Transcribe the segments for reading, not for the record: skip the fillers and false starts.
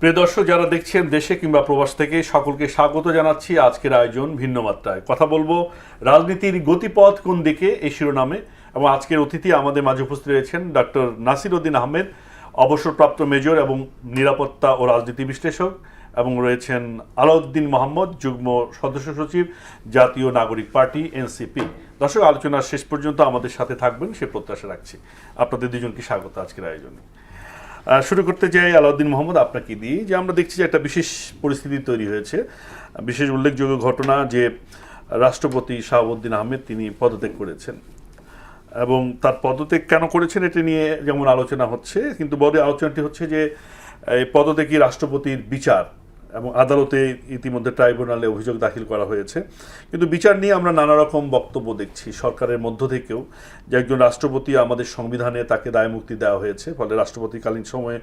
প্রিয় দর্শক, যারা দেখছেন দেশে কিংবা প্রবাস থেকে, সকলকে স্বাগত জানাচ্ছি আজকের আয়োজন ভিন্ন মাত্রায়। কথা বলবো রাজনীতির গতিপথ কোন দিকে, এই শিরোনামে। এবং আজকের অতিথি আমাদের মাঝে উপস্থিত রয়েছেন ডক্টর নাসির উদ্দিন আহমেদ, অবসরপ্রাপ্ত মেজর এবং নিরাপত্তা ও রাজনীতি বিশ্লেষক, এবং রয়েছেন আলাউদ্দিন মোহাম্মদ, যুগ্ম সদস্য সচিব, জাতীয় নাগরিক পার্টি এনসিপি। দর্শক, আলোচনার শেষ পর্যন্ত আমাদের সাথে থাকবেন সে প্রত্যাশা রাখছি। আপনাদের দুজনকে স্বাগত আজকের আয়োজনে। শুরু করতে চাই আলাউদ্দিন মোহাম্মদ আপনাকে দিয়ে, যে আমরা দেখছি যে একটা বিশেষ পরিস্থিতি তৈরি হয়েছে। বিশেষ উল্লেখযোগ্য ঘটনা যে রাষ্ট্রপতি শাহাবুদ্দিন আহমেদ তিনি পদত্যাগ করেছেন, এবং তার পদত্যাগ কেন করেছেন এটা নিয়ে যেমন আলোচনা হচ্ছে, কিন্তু বড় আলোচনাটি হচ্ছে যে এই পদত্যাগী রাষ্ট্রপতির বিচার, এবং আদালতে ইতিমধ্যে ট্রাইব্যুনালে অভিযোগ দাখিল করা হয়েছে। কিন্তু বিচার নিয়ে আমরা নানা রকম বক্তব্য দেখছি সরকারের মধ্য থেকেও, যে একজন রাষ্ট্রপতি আমাদের সংবিধানে তাকে দায়মুক্তি দেওয়া হয়েছে, ফলে রাষ্ট্রপতিকালীন সময়ে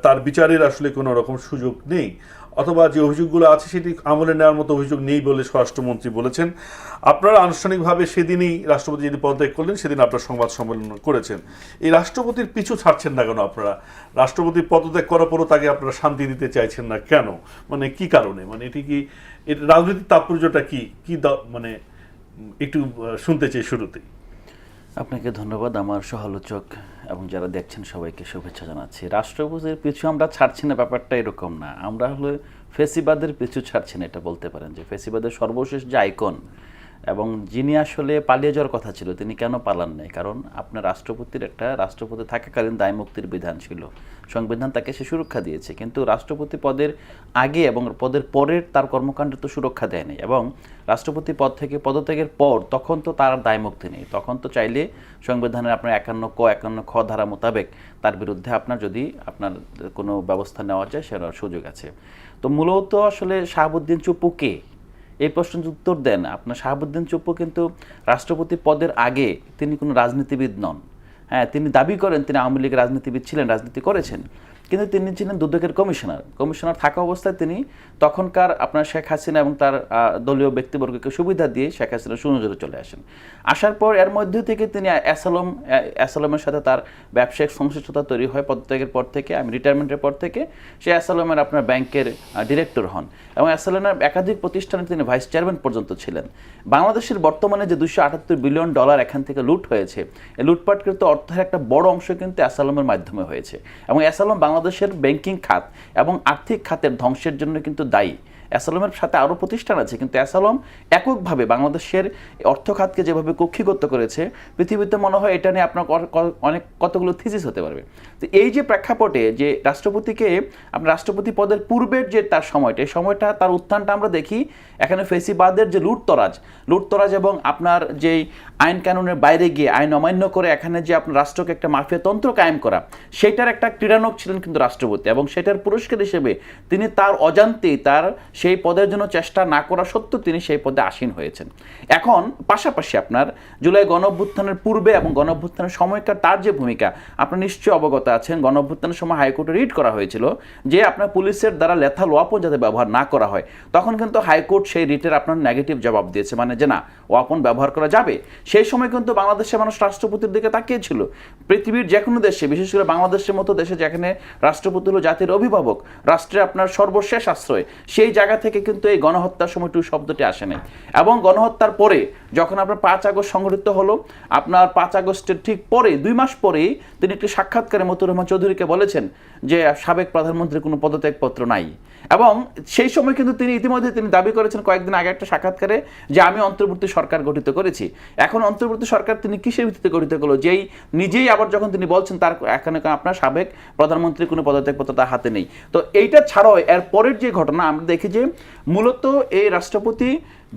তার বিচারের আসলে কোনো রকম সুযোগ নেই, অথবা যে অভিযোগগুলো আছে সেটি আমলে নেওয়ার মতো অভিযোগ নেই বলে স্বরাষ্ট্রমন্ত্রী বলেছেন। আপনারা আনুষ্ঠানিকভাবে সেদিনই রাষ্ট্রপতি যেদিন পদত্যাগ করলেন সেদিন আপনারা সংবাদ সম্মেলন করেছেন। এই রাষ্ট্রপতির পিছু ছাড়ছেন না কেন আপনারা? রাষ্ট্রপতি পদত্যাগ করার পরও তাকে আপনারা শান্তি দিতে চাইছেন না কেন? মানে কি কারণে? মানে এটি কি, এর রাজনৈতিক তাৎপর্যটা কি কি মানে একটু শুনতে চাই শুরুতেই। আপনাকে ধন্যবাদ। আমার সহালোচক এবং যারা দেখছেন সবাইকে শুভেচ্ছা জানাচ্ছি। রাষ্ট্রপতির পিছু আমরা ছাড়ছি না, ব্যাপারটা এরকম না। আমরা হলো ফেসিবাদের পিছু ছাড়ছি না, এটা বলতে পারেন যে ফেসিবাদের সর্বশেষ যে আইকন, এবং যিনি আসলে পালিয়ে যাওয়ার কথা ছিল তিনি কেন পালান নাই? কারণ আপনার রাষ্ট্রপতির একটা রাষ্ট্রপতি থাকাকালীন দায়মুক্তির বিধান ছিল, সংবিধান তাকে সে সুরক্ষা দিয়েছে, কিন্তু রাষ্ট্রপতি পদের আগে এবং পদের পরের তার কর্মকাণ্ডে তো সুরক্ষা দেয় নাই, এবং রাষ্ট্রপতি পদ থেকে পদত্যাগের পর তখন তো তার দায়মুক্তি নেই। তখন তো চাইলে সংবিধানের আপনার 51 ক 51 খ ধারা মোতাবেক তার বিরুদ্ধে আপনার যদি আপনার কোনো ব্যবস্থা নেওয়া যায় সেটার সুযোগ আছে। তো মূলত আসলে শাহাবুদ্দিন চুপ্পু কে, এই প্রশ্নের উত্তর দেন। আপনার শাহাবুদ্দিন চুপ্পু কিন্তু রাষ্ট্রপতি পদের আগে তিনি কোনো রাজনীতিবিদ নন। হ্যাঁ, তিনি দাবি করেন তিনি আওয়ামী লীগের রাজনীতিবিদ ছিলেন, রাজনীতি করেছেন, কিন্তু তিনি ছিলেন দুদকের কমিশনার থাকা অবস্থায় তিনি তখনকার আপনার শেখ হাসিনা এবং তার দলীয় ব্যক্তিবর্গকে সুবিধা দিয়ে শেখ হাসিনা সুনজরে চলে আসেন। আসার পর এর মধ্যে থেকে তিনি অ্যাসালমের সাথে তার ব্যবসায়িক সংশ্লিষ্টতা তৈরি হয়। পদত্যাগের পর থেকে, আমি রিটায়ারমেন্টের পর থেকে সে অ্যাসালমের আপনার ব্যাংকের ডিরেক্টর হন, এবং অ্যাসালমের একাধিক প্রতিষ্ঠানে তিনি ভাইস চেয়ারম্যান পর্যন্ত ছিলেন। বাংলাদেশের বর্তমানে যে $278 বিলিয়ন এখান থেকে লুট হয়েছে, এই লুটপাটকৃত অর্থের একটা বড় অংশ কিন্তু অ্যাসালমের মাধ্যমে হয়েছে, এবং অ্যাসালম বাংলাদেশের ব্যাংকিং খাত এবং আর্থিক খাতের ধ্বংসের জন্য কিন্তু দায়ী। অ্যাসালমের সাথে আরও প্রতিষ্ঠান আছে, কিন্তু অ্যাসালম এককভাবে বাংলাদেশের অর্থ খাতকে যেভাবে কক্ষিগত করেছে, পৃথিবীতে মনে হয় এটা নিয়ে আপনার অনেক কতগুলো থিসিস হতে পারবে। তো এই যে প্রেক্ষাপটে যে রাষ্ট্রপতিকে আপনার রাষ্ট্রপতি পদের পূর্বের যে তার সময়টা, এই সময়টা তার উত্থানটা আমরা দেখি এখানে ফেসিবাদের যে লুটতরাজ এবং আপনার যেই আইন কানুনের বাইরে গিয়ে আইন অমান্য করে এখানে যে আপনার রাষ্ট্রকে একটা মাফিয়া তন্ত্র কায়েম করা, সেইটার একটা ক্রীড়ানক ছিলেন কিন্তু রাষ্ট্রপতি, এবং সেটার পুরস্কার হিসেবে তিনি তার অজান্তেই তার সেই পদের জন্য চেষ্টা না করা সত্ত্বেও তিনি সেই পদে আসীন হয়েছেন। এখন পাশাপাশি আপনার জুলাই গণঅভ্যুত্থানের পূর্বে এবং গণঅভ্যুত্থানের সময়কার তার যে ভূমিকা আপনার নিশ্চয়ই অবগত আছেন। গণঅভ্যুত্থানের সময় হাইকোর্টে রিট করা হয়েছিল যে আপনার পুলিশের দ্বারা লেথাল ওয়াপন যাতে ব্যবহার না করা হয়, তখন কিন্তু হাইকোর্ট সেই রিটের আপনার নেগেটিভ জবাব দিয়েছে, মানে যে না, ওয়াপন ব্যবহার করা যাবে। সেই সময় কিন্তু বাংলাদেশের মানুষ রাষ্ট্রপতির দিকে তাকিয়েছিল। পৃথিবীর যে কোনো দেশে, বিশেষ করে বাংলাদেশের মতো দেশে যেখানে রাষ্ট্রপতি হলো জাতির অভিভাবক, রাষ্ট্রের আপনার সর্বশেষ আশ্রয়, সেই জায়গা থেকে কিন্তু এই গণহত্যার সময় টু শব্দটি আসে নাই। এবং গণহত্যার পরে যখন আপনার 5 আগস্ট সংঘটিত হলো, আপনার 5 আগস্টের ঠিক পরে 2 মাস পরেই তিনি একটি সাক্ষাৎকারে মতিউর রহমান চৌধুরীকে বলেছেন যে সাবেক প্রধানমন্ত্রীর কোনো পদত্যাগপত্র নাই, এবং সেই সময় কিন্তু তিনি ইতিমধ্যে তিনি দাবি করেছেন কয়েকদিন আগে একটা সাক্ষাৎকারে যে আমি অন্তর্বর্তী সরকার গঠিত করেছি। এখন অন্তর্বর্তী সরকার তিনি কিসের ভিত্তিতে গঠিত করলো, যেই নিজেই আবার যখন তিনি বলছেন তার এখানে আপনার সাবেক প্রধানমন্ত্রীর কোনো পদত্যাগপত্র তার হাতে নেই। তো এইটা ছাড়াও এর পরের যে ঘটনা আমরা দেখি যে মূলত এই রাষ্ট্রপতি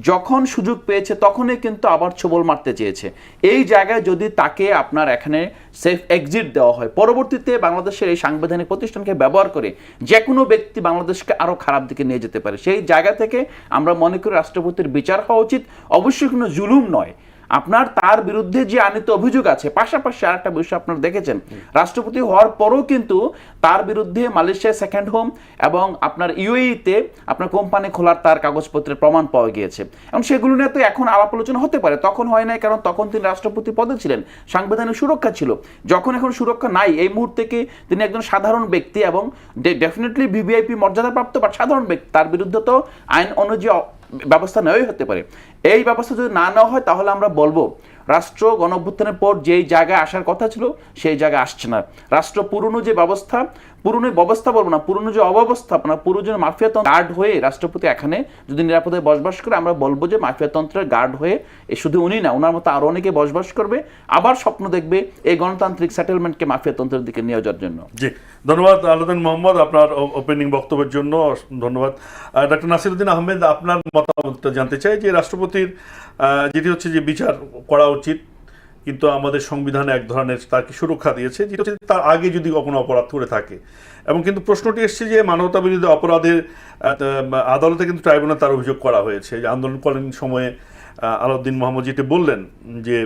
যখন সুযোগ পেয়েছে তখনই কিন্তু আবার ছোবল মারতে চেয়েছে। এই জায়গায় যদি তাকে আপনার এখানে সেফ এক্সিট দেওয়া হয়, পরবর্তীতে বাংলাদেশের এই সাংবিধানিক প্রতিষ্ঠানকে ব্যবহার করে যে কোনো ব্যক্তি বাংলাদেশকে আরও খারাপ দিকে নিয়ে যেতে পারে। সেই জায়গা থেকে আমরা মনে করি রাষ্ট্রপতির বিচার হওয়া উচিত, অবশ্যই কোনো জুলুম নয়। আপনার তার বিরুদ্ধে যে আনিত অভিযোগ আছে, পাশাপাশি আরেকটা বিষয় আপনারা দেখেছেন, রাষ্ট্রপতি হওয়ার পরও কিন্তু তার বিরুদ্ধে মালয়েশিয়া সেকেন্ড হোম এবং আপনার ইউএইতে আপনার কোম্পানি খোলার তার কাগজপত্রের প্রমাণ পাওয়া গিয়েছে, এবং সেগুলো নিয়ে তো এখন আলাপ আলোচনা হতে পারে। তখন হয় নাই, কারণ তখন তিনি রাষ্ট্রপতি পদে ছিলেন, সাংবিধানিক সুরক্ষা ছিল। যখন এখন সুরক্ষা নাই, এই মুহূর্তে কি তিনি একজন সাধারণ ব্যক্তি এবং ডেফিনেটলি ভিভিআইপি মর্যাদাপ্রাপ্ত বা সাধারণ ব্যক্তি, তার বিরুদ্ধে তো আইন অনুযায়ী ব্যবস্থা নেওয়াই হতে পারে। এই ব্যবস্থা যদি না নেওয়া হয়, তাহলে আমরা বলবো রাষ্ট্র গণঅভ্যুত্থানের পর যেই জায়গায় আসার কথা ছিল সেই জায়গায় আসছে না। রাষ্ট্র পুরনো যে ব্যবস্থা, পুরনো ব্যবস্থা বলবো না, পুরনো যে অব্যবস্থাপনা, পুরনো মাফিয়াতন্ত্র গার্ড হয়ে রাষ্ট্রপতি এখানে যদি নিরাপদে বসবাস করে, আমরা বলবো যে মাফিয়াতন্ত্রের গার্ড হয়ে শুধু উনি না, ওনার মতো আরো অনেকে বসবাস করবে, আবার স্বপ্ন দেখবে এই গণতান্ত্রিক সেটেলমেন্টকে মাফিয়াতন্ত্রের দিকে নিয়ে যাওয়ার জন্য। জি, ধন্যবাদ আলাউদ্দিন মোহাম্মদ আপনার ওপেনিং বক্তব্যের জন্য। ধন্যবাদ ডক্টর নাসিরউদ্দিন আহমেদ, আপনার মতামতটা জানতে চাই যে রাষ্ট্রপতির যেটি হচ্ছে যে বিচার করা উচিত, কিন্তু আমাদের সংবিধানে এক ধরনের তাকে সুরক্ষা দিয়েছে, যেটা হচ্ছে তার আগে যদি কখনো অপরাধ করে থাকে। এবং কিন্তু প্রশ্নটি এসছে যে মানবতা বিরোধী অপরাধের আদালতে কিন্তু ট্রাইব্যুনাল তার অভিযোগ করা হয়েছে যে আন্দোলনকালীন সময়ে আলাউদ্দিন মোহাম্মদ যেটি বললেন যে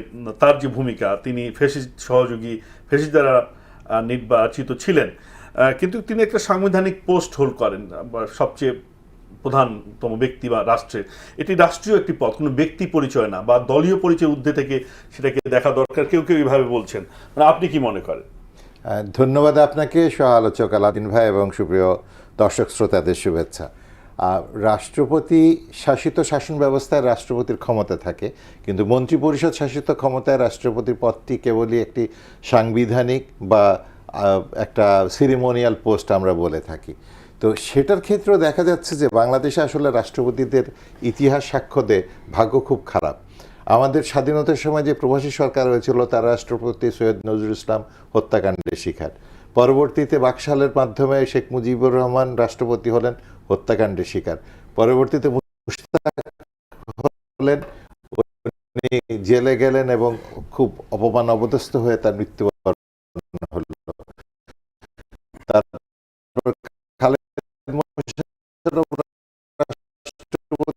তার যে ভূমিকা, তিনি ফ্যাসিস্ট সহযোগী, ফ্যাসিস্ট দ্বারা নির্বাচিত ছিলেন, কিন্তু তিনি একটা সাংবিধানিক পোস্ট হোল্ড করেন, সবচেয়ে প্রধানতম ব্যক্তি বা রাষ্ট্রের। এটি রাষ্ট্রীয় একটি পদ, কোনো ব্যক্তি পরিচয় না বা দলীয় পরিচয় ঊর্ধ্বে থেকে সেটাকে দেখা দরকার, কেউ কেউ এইভাবে বলছেন। মানে আপনি কি মনে করেন? ধন্যবাদ আপনাকে, সহ আলোচক আলাউদ্দিন ভাই, এবং সুপ্রিয় দর্শক শ্রোতাদের শুভেচ্ছা। রাষ্ট্রপতি শাসিত শাসন ব্যবস্থায় রাষ্ট্রপতির ক্ষমতা থাকে, কিন্তু মন্ত্রিপরিষদ শাসিত ক্ষমতায় রাষ্ট্রপতির পদটি কেবলই একটি সাংবিধানিক বা একটা সিরিমোনিয়াল পোস্ট আমরা বলে থাকি। তো সেটার ক্ষেত্রেও দেখা যাচ্ছে যে বাংলাদেশে আসলে রাষ্ট্রপতিদের ইতিহাস সাক্ষ্য দেয় ভাগ্য খুব খারাপ। আমাদের স্বাধীনতার সময় যে প্রবাসী সরকার হয়েছিল, তার রাষ্ট্রপতি সৈয়দ নজরুল ইসলাম হত্যাকাণ্ডের শিকার। পরবর্তীতে বাকশালের মাধ্যমে শেখ মুজিবুর রহমান রাষ্ট্রপতি হলেন, হত্যাকাণ্ডের শিকার। পরবর্তীতে মুশতাক হলেন, উনি জেলে গেলেন এবং খুব অপমান অপদস্থ হয়ে তার মৃত্যুবরণ হল। তারপর খালেদ মোশাররফ রাষ্ট্রপতি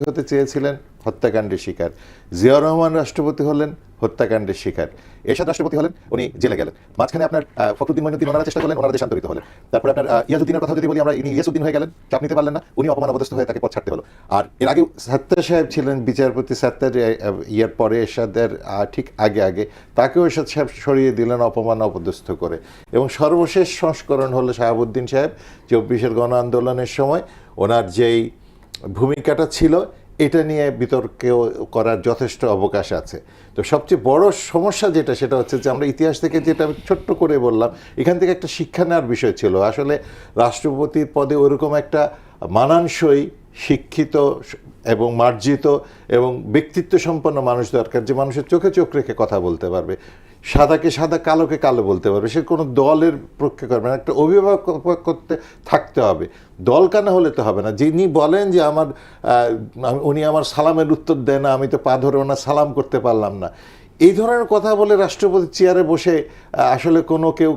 হতে চেয়েছিলেন, হত্যাকাণ্ডের শিকার। জিয়াউর রহমান রাষ্ট্রপতি হলেন, হত্যাকাণ্ডের শিকার। এরশাদ রাষ্ট্রপতি হলেন, উনি জেলে গেলেন। মাঝখানে আপনার ফখরুদ্দিন মঈনুদ্দিন ওনারা চেষ্টা করলেন, ওনারা দেশান্তরিত হলেন। তারপরে আপনার ইয়াজউদ্দিনের কথা যদি বলি আমরা, ইনি ইয়াসউদ্দিন হয়ে গেলেন, চাপ নিতে পারলেন না, উনি অপমান অবস্থ হয়ে তাকে পদ ছাড়তে হলো। আর এর আগে সাত্তার সাহেব ছিলেন বিচারপতি, সাত্তার ইয়ার পরে এরশাদের ঠিক আগে তাকেও এরশাদ সাহেব সরিয়ে দিলেন অপমান অপদস্থ করে। এবং সর্বশেষ সংস্করণ হলো শাহাবুদ্দিন সাহেব, 24-এর গণ আন্দোলনের সময় ওনার যেই ভূমিকাটা ছিল, এটা নিয়ে বিতর্ক করার যথেষ্ট অবকাশ আছে। তো সবচেয়ে বড় সমস্যা যেটা, সেটা হচ্ছে যে আমরা ইতিহাস থেকে যেটা আমি ছোট্ট করে বললাম, এখান থেকে একটা শিক্ষা নেওয়ার বিষয় ছিল। আসলে রাষ্ট্রপতির পদে ওরকম একটা মানানসই, শিক্ষিত এবং মার্জিত এবং ব্যক্তিত্ব সম্পন্ন মানুষ দরকার, যে মানুষের চোখে চোখ রেখে কথা বলতে পারবে, সাদাকে সাদা কালোকে কালো বলতে পারবে, সে কোনো দলের পক্ষে করবে না, একটা অভিভাবক করতে থাকতে হবে। দল কানা হলে তো হবে না। যিনি বলেন যে উনি আমার সালামের উত্তর দেয় না, আমি তো পা ধরে ওনার সালাম করতে পারলাম না, এই ধরনের কথা বলে রাষ্ট্রপতি চেয়ারে বসে আসলে কেউ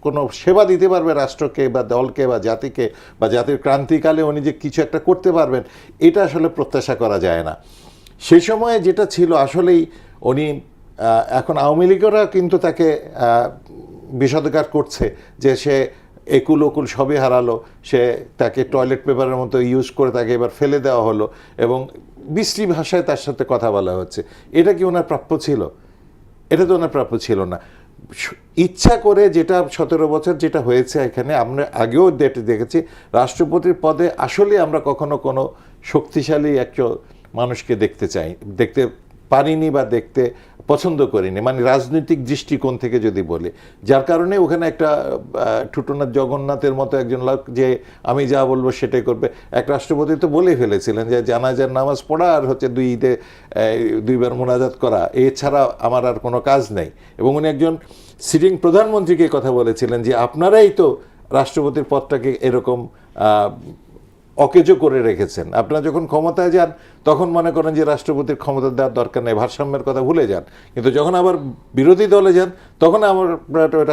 কোনো সেবা দিতে পারবে রাষ্ট্রকে বা দলকে বা জাতিকে, বা জাতির ক্রান্তিকালে উনি যে কিছু একটা করতে পারবেন, এটা আসলে প্রত্যাশা করা যায় না। সেই সময়ে যেটা ছিল, আসলেই উনি, এখন আওয়ামী লীগেরা কিন্তু তাকে বিষোদ্গার করছে যে সে একুল ওকুল সবই হারালো, সে তাকে টয়লেট পেপারের মতো ইউজ করে তাকে এবার ফেলে দেওয়া হলো এবং বিশ্রী ভাষায় তার সাথে কথা বলা হচ্ছে। এটা কি ওনার প্রাপ্য ছিল? এটা তো ওনার প্রাপ্য ছিল না। ইচ্ছা করে যেটা 17 বছর যেটা হয়েছে এখানে, আমরা আগেও দেখেছি, রাষ্ট্রপতির পদে আসলে আমরা কখনো কোনো শক্তিশালী একজন মানুষকে দেখতে পারিনি বা দেখতে পছন্দ করিনি, মানে রাজনৈতিক দৃষ্টিকোণ থেকে যদি বলি। যার কারণে ওখানে একটা ঠুটনাথ জগন্নাথের মতো একজন লোক, যে আমি যা বলবো সেটাই করবে। এক রাষ্ট্রপতি তো বলেই ফেলেছিলেন যে জানাজার নামাজ পড়া আর হচ্ছে 2 ঈদে 2বার মোনাজাত করা, এছাড়া আমার আর কোনো কাজ নেই। এবং উনি একজন সিটিং প্রধানমন্ত্রীকে কথা বলেছিলেন যে আপনারাই তো রাষ্ট্রপতির পদটাকে এরকম অকেজো করে রেখেছেন। আপনারা যখন ক্ষমতায় যান তখন মনে করেন যে রাষ্ট্রপতির ক্ষমতা দেওয়ার দরকার নেই, ভারসাম্যের কথা ভুলে যান, কিন্তু যখন আবার বিরোধী দলে যান তখন আমার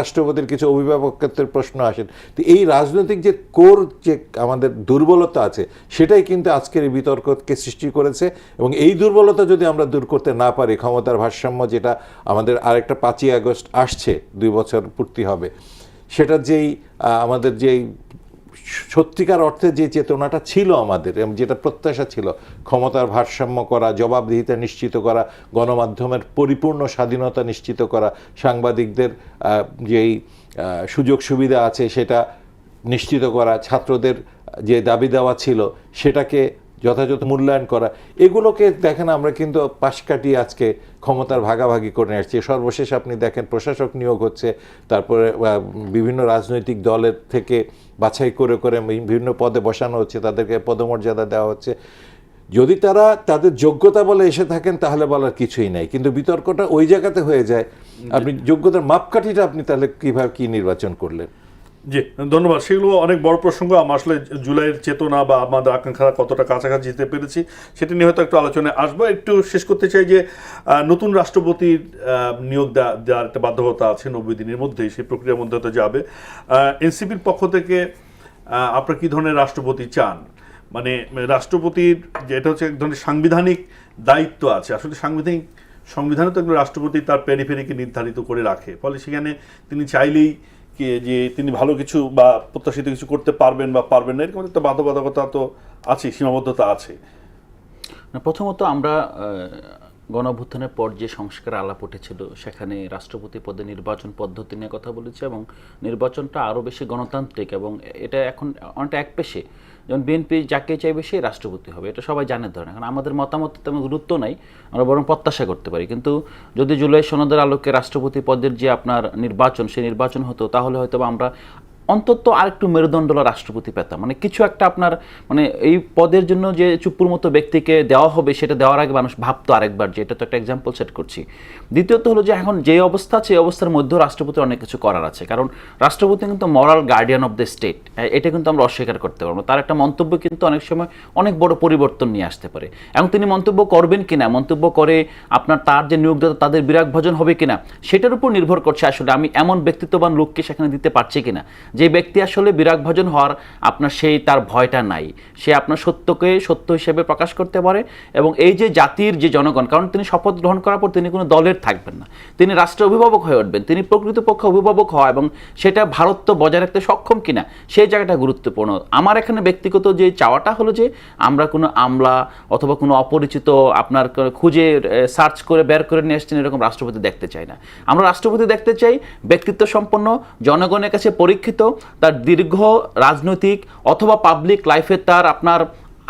রাষ্ট্রপতির কিছু অভিভাবকত্বের প্রশ্ন আসেন। তো এই রাজনৈতিক যে কোর যে আমাদের দুর্বলতা আছে সেটাই কিন্তু আজকের এই বিতর্ককে সৃষ্টি করেছে, এবং এই দুর্বলতা যদি আমরা দূর করতে না পারি, ক্ষমতার ভারসাম্য যেটা আমাদের আরেকটা 5ই আগস্ট আসছে, 2 বছর পূর্তি হবে, সেটার যেই আমাদের যেই সত্যিকার অর্থে যে চেতনাটা ছিল আমাদের, যেটা প্রত্যাশা ছিল, ক্ষমতার ভারসাম্য করা, জবাবদিহিতা নিশ্চিত করা, গণমাধ্যমের পরিপূর্ণ স্বাধীনতা নিশ্চিত করা, সাংবাদিকদের যেই সুযোগ সুবিধা আছে সেটা নিশ্চিত করা, ছাত্রদের যে দাবি দেওয়া ছিল সেটাকে যথাযথ মূল্যায়ন করা, এগুলোকে দেখেন আমরা কিন্তু পাশ কাটিয়ে আজকে ক্ষমতার ভাগাভাগি করে আসছি। সর্বশেষ আপনি দেখেন প্রশাসক নিয়োগ হচ্ছে, তারপরে বিভিন্ন রাজনৈতিক দলের থেকে বাছাই করে করে বিভিন্ন পদে বসানো হচ্ছে, তাদেরকে পদমর্যাদা দেওয়া হচ্ছে। যদি তারা তাদের যোগ্যতা বলে এসে থাকেন তাহলে বলার কিছুই নাই, কিন্তু বিতর্কটা ওই জায়গাতে হয়ে যায় আপনি যোগ্যতার মাপকাঠিটা আপনি তাহলে কিভাবে কি নির্বাচন করলেন। জি ধন্যবাদ। সেগুলো অনেক বড় প্রসঙ্গ। আমরা আসলে জুলাইয়ের চেতনা বা আমাদের আকাঙ্ক্ষা কতটা কাছাকাছি যেতে পেরেছি সেটা নিয়ে হয়তো একটু আলোচনায় আসবো। একটু শেষ করতে চাই যে নতুন রাষ্ট্রপতির নিয়োগ দেওয়ার একটা বাধ্যকতা আছে 90 দিনের মধ্যেই, সেই প্রক্রিয়ার মধ্যে তো যাবে। এনসিপির পক্ষ থেকে আপনারা কী ধরনের রাষ্ট্রপতি চান? মানে রাষ্ট্রপতির যেটা হচ্ছে এক ধরনের সাংবিধানিক দায়িত্ব আছে, আসলে সংবিধানে তো একজন রাষ্ট্রপতি তার পেরিফেরিকে নির্ধারিত করে রাখে, ফলে সেখানে তিনি চাইলেই যে তিনি ভালো কিছু বা প্রত্যাশিত কিছু করতে পারবেন বা পারবেন না, এরকম একটা বাধ্যবাধকতা তো আছে, সীমাবদ্ধতা আছে। প্রথমত আমরা গণঅভ্যুত্থানের পর যে সংস্কার আলাপ উঠেছিল সেখানে রাষ্ট্রপতি পদে নির্বাচন পদ্ধতি নিয়ে কথা বলেছে, এবং নির্বাচনটা আরও বেশি গণতান্ত্রিক, এবং এটা এখন অনেকটা একপেশে, যেমন বিএনপি যাকে চাইবে সেই রাষ্ট্রপতি হবে, এটা সবাই জানে ধরেন। এখন আমাদের মতামত তেমন গুরুত্ব নাই, আমরা বরং প্রত্যাশা করতে পারি। কিন্তু যদি জুলাই সনদের আলোকে রাষ্ট্রপতি পদের যে আপনার নির্বাচন, সেই নির্বাচন হতো, তাহলে হয়তো আমরা অন্তত আরেকটু মেরুদণ্ডলা রাষ্ট্রপতি পেতাম। মানে কিছু একটা আপনার মানে এই পদের জন্য যে চুপুর মতো ব্যক্তিকে দেওয়া হবে সেটা দেওয়ার আগে মানুষ ভাবতো আরেকবার, যে এটা তো একটা এক্সাম্পল সেট করছি। দ্বিতীয়ত হলো যে এখন যে অবস্থা আছে এই অবস্থার মধ্যেও রাষ্ট্রপতির অনেক কিছু করার আছে, কারণ রাষ্ট্রপতি কিন্তু মরাল গার্ডিয়ান অফ দ্য স্টেট, এটা কিন্তু আমরা অস্বীকার করতে পারবো। তার একটা মন্তব্য কিন্তু অনেক সময় অনেক বড় পরিবর্তন নিয়ে আসতে পারে, এবং তিনি মন্তব্য করবেন কিনা, মন্তব্য করে আপনার তার যে নিয়োগদাতা তাদের বিরাগ ভজন হবে কিনা, সেটার উপর নির্ভর করছে আসলে আমি এমন ব্যক্তিত্ববান লোককে সেখানে দিতে পারছি কিনা, যে ব্যক্তি আসলে বিরাগ ভজন হওয়ার আপনার সেই তার ভয়টা নাই, সে আপনার সত্যকে সত্য হিসেবে প্রকাশ করতে পারে। এবং এই যে জাতির যে জনগণ, কারণ তিনি শপথ গ্রহণ করার পর তিনি কোনো দলের থাকবেন না, তিনি রাষ্ট্রের অভিভাবক হয়ে উঠবেন, তিনি প্রকৃতপক্ষে অভিভাবক হওয়া এবং সেটা ভারত বজায় রাখতে সক্ষম কিনা সেই জায়গাটা গুরুত্বপূর্ণ। আমার এখানে ব্যক্তিগত যে চাওয়াটা হলো যে আমরা কোনো আমলা অথবা কোনো অপরিচিত আপনার খুঁজে সার্চ করে বের করে নিয়ে আসছেন এরকম রাষ্ট্রপতি দেখতে চাই না। আমরা রাষ্ট্রপতি দেখতে চাই ব্যক্তিত্ব সম্পন্ন, জনগণের কাছে পরীক্ষিত, তার দীর্ঘ রাজনৈতিক অথবা পাবলিক লাইফে তার আপনার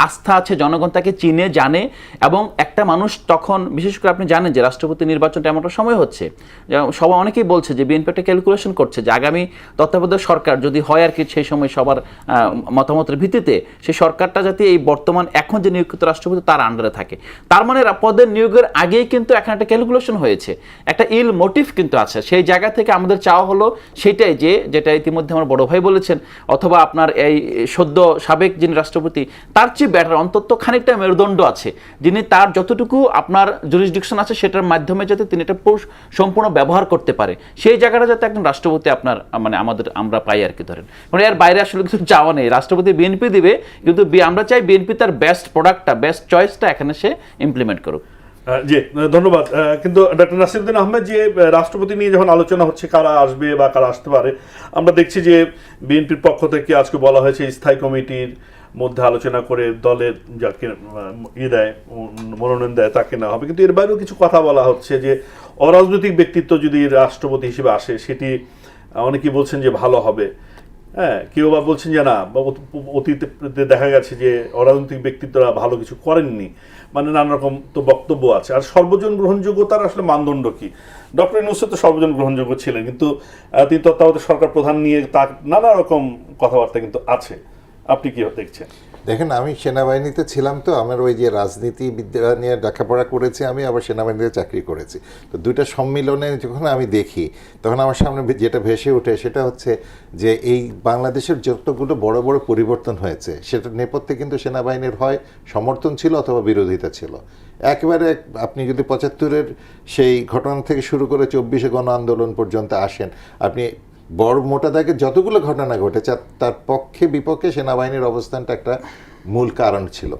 আস্থা আছে, জনগণ তাকে চিনে জানে। এবং একটা মানুষ তখন বিশেষ করে আপনি জানেন যে রাষ্ট্রপতি নির্বাচনটা এমন একটা সময় হচ্ছে, সবাই অনেকেই বলছে যে বিএনপি একটা ক্যালকুলেশন করছে যে আগামী তত্ত্বাবধায়ক সরকার যদি হয় আর কি সেই সময় সবার মতামতের ভিত্তিতে সেই সরকারটা যাতে এই বর্তমান এখন যে নিয়োগিত রাষ্ট্রপতি তার আন্ডারে থাকে। তার মানে পদের নিয়োগের আগেই কিন্তু এখন একটা ক্যালকুলেশন হয়েছে, একটা ইল মোটিভ কিন্তু আছে। সেই জায়গা থেকে আমাদের চাওয়া হলো সেটাই, যেটা ইতিমধ্যে আমার বড় ভাই বলেছেন, অথবা আপনার এই সদ্য সাবেক যিনি রাষ্ট্রপতি তার ব্যাটার অন্তত খানিকটা মেরুদণ্ড আছে, যিনি তার যতটুকু আপনার জুরিসডিকশন আছে সেটার মাধ্যমে যাতে তিনি এটা সম্পূর্ণ ব্যবহার করতে পারে, সেই জায়গাটা যাতে একজন রাষ্ট্রপতি আপনার মানে আমরা পাই আর কি ধরেন। মানে এর বাইরে আসলে কিছু চাওয়া নেই, রাষ্ট্রপতি বিএনপি দিবে, কিন্তু আমরা চাই বিএনপি তার বেস্ট প্রোডাক্টটা, বেস্ট চয়েসটা এখানে সে ইমপ্লিমেন্ট করুক। জি ধন্যবাদ। কিন্তু ডক্টর নাসিরউদ্দিন আহমেদ, যে রাষ্ট্রপতি নিয়ে যখন আলোচনা হচ্ছে কারা আসবে বা কারা আসতে পারে, আমরা দেখছি যে বিএনপির পক্ষ থেকে আজকে বলা হয়েছে স্থায়ী কমিটির মধ্যে আলোচনা করে দলের যাকে মনোনয়ন দেয় তাকে নেওয়া হবে। কিন্তু এর বাইরেও কিছু কথা বলা হচ্ছে যে অরাজনৈতিক ব্যক্তিত্ব যদি রাষ্ট্রপতি হিসেবে আসে সেটি অনেকেই বলছেন যে ভালো হবে, হ্যাঁ, কেউ বা বলছেন যে না, অতীতে দেখা গেছে যে অরাজনৈতিক ব্যক্তিত্বরা ভালো কিছু করেননি, মানে নানা রকম তো বক্তব্য আছে। আর সর্বজন গ্রহণযোগ্যতার আসলে মানদণ্ড কি? ডক্টর ইউনূস তো সর্বজন গ্রহণযোগ্য ছিলেন, কিন্তু তিনি তত্ত্বাবধায়ক সরকার প্রধান নিয়ে তার নানা রকম কথাবার্তা কিন্তু আছে। আপনি কি দেখছেন? দেখেন, আমি সেনাবাহিনীতে ছিলাম, তো আমার ওই যে রাজনীতি বিদ্যা নিয়ে লেখাপড়া করেছি, আমি আবার সেনাবাহিনীতে চাকরি করেছি। তো দুইটা সম্মিলনে যখন আমি দেখি, তখন আমার সামনে যেটা ভেসে ওঠে সেটা হচ্ছে যে এই বাংলাদেশের যতগুলো বড় বড় পরিবর্তন হয়েছে, সেটার নেপথ্যে কিন্তু সেনাবাহিনীর হয় সমর্থন ছিল অথবা বিরোধিতা ছিল। একেবারে আপনি যদি ৭৫-এর সেই ঘটনা থেকে শুরু করে ২৪শে গণ আন্দোলন পর্যন্ত আসেন, আপনি বড় মোটা দাগে যতগুলো ঘটনা ঘটেছে তার পক্ষে বিপক্ষে সেনাবাহিনীর অবস্থানটা একটা মূল কারণ ছিল।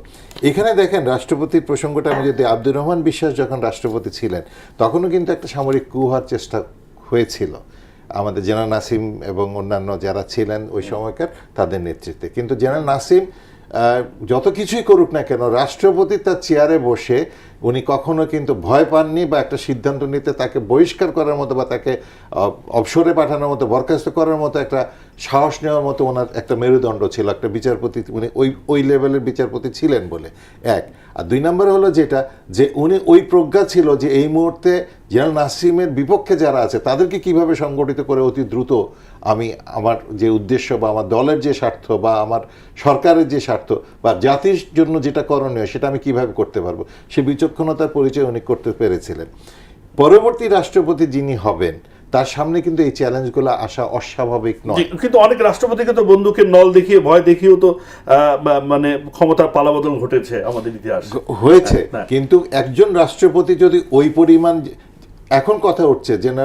এখানে দেখেন, রাষ্ট্রপতির প্রসঙ্গটা আমি যদি, আব্দুর রহমান বিশ্বাস যখন রাষ্ট্রপতি ছিলেন তখনও কিন্তু একটা সামরিক কূ হওয়ার চেষ্টা হয়েছিল আমাদের জেনারেল নাসিম এবং অন্যান্য যারা ছিলেন ওই সময়কার, তাদের নেতৃত্বে। কিন্তু জেনারেল নাসিম যত কিছুই করুক না কেন, রাষ্ট্রপতি তার চেয়ারে বসে উনি কখনো কিন্তু ভয় পাননি, বা একটা সিদ্ধান্ত নিতে তাকে বহিষ্কার করার মতো বা তাকে অবসরে পাঠানোর মতো, বরখাস্ত করার মতো একটা সাহস নেওয়ার মতো ওনার একটা মেরুদণ্ড ছিল, একটা বিচারপতি, উনি ওই লেভেলের বিচারপতি ছিলেন বলে এক। আর দুই নম্বর হলো যেটা, যে উনি ওই প্রজ্ঞা ছিল যে এই মুহূর্তে জেনারেল নাসিমের বিপক্ষে যারা আছে তাদেরকে কিভাবে সংগঠিত করে অতি দ্রুত আমি আমার যে উদ্দেশ্য বা আমার দলের যে স্বার্থ বা আমার সরকারের যে স্বার্থ বা জাতির জন্য যেটা করণীয় সেটা আমি কিভাবে করতে পারবো, সে বিচক্ষণতার পরিচয় উনি করতে পেরেছিলেন। পরবর্তী রাষ্ট্রপতি যিনি হবেন তার সামনে কিন্তু এই চ্যালেঞ্জগুলো আসা অস্বাভাবিক নয়। কিন্তু অনেক রাষ্ট্রপতিকে তো বন্দুকের নল দেখিয়ে, ভয় দেখিয়েও তো মানে ক্ষমতার পালাবদল ঘটেছে আমাদের ইতিহাস হয়েছে। কিন্তু একজন রাষ্ট্রপতি যদি ওই পরিমাণ, এখন কথা উঠছে যে না,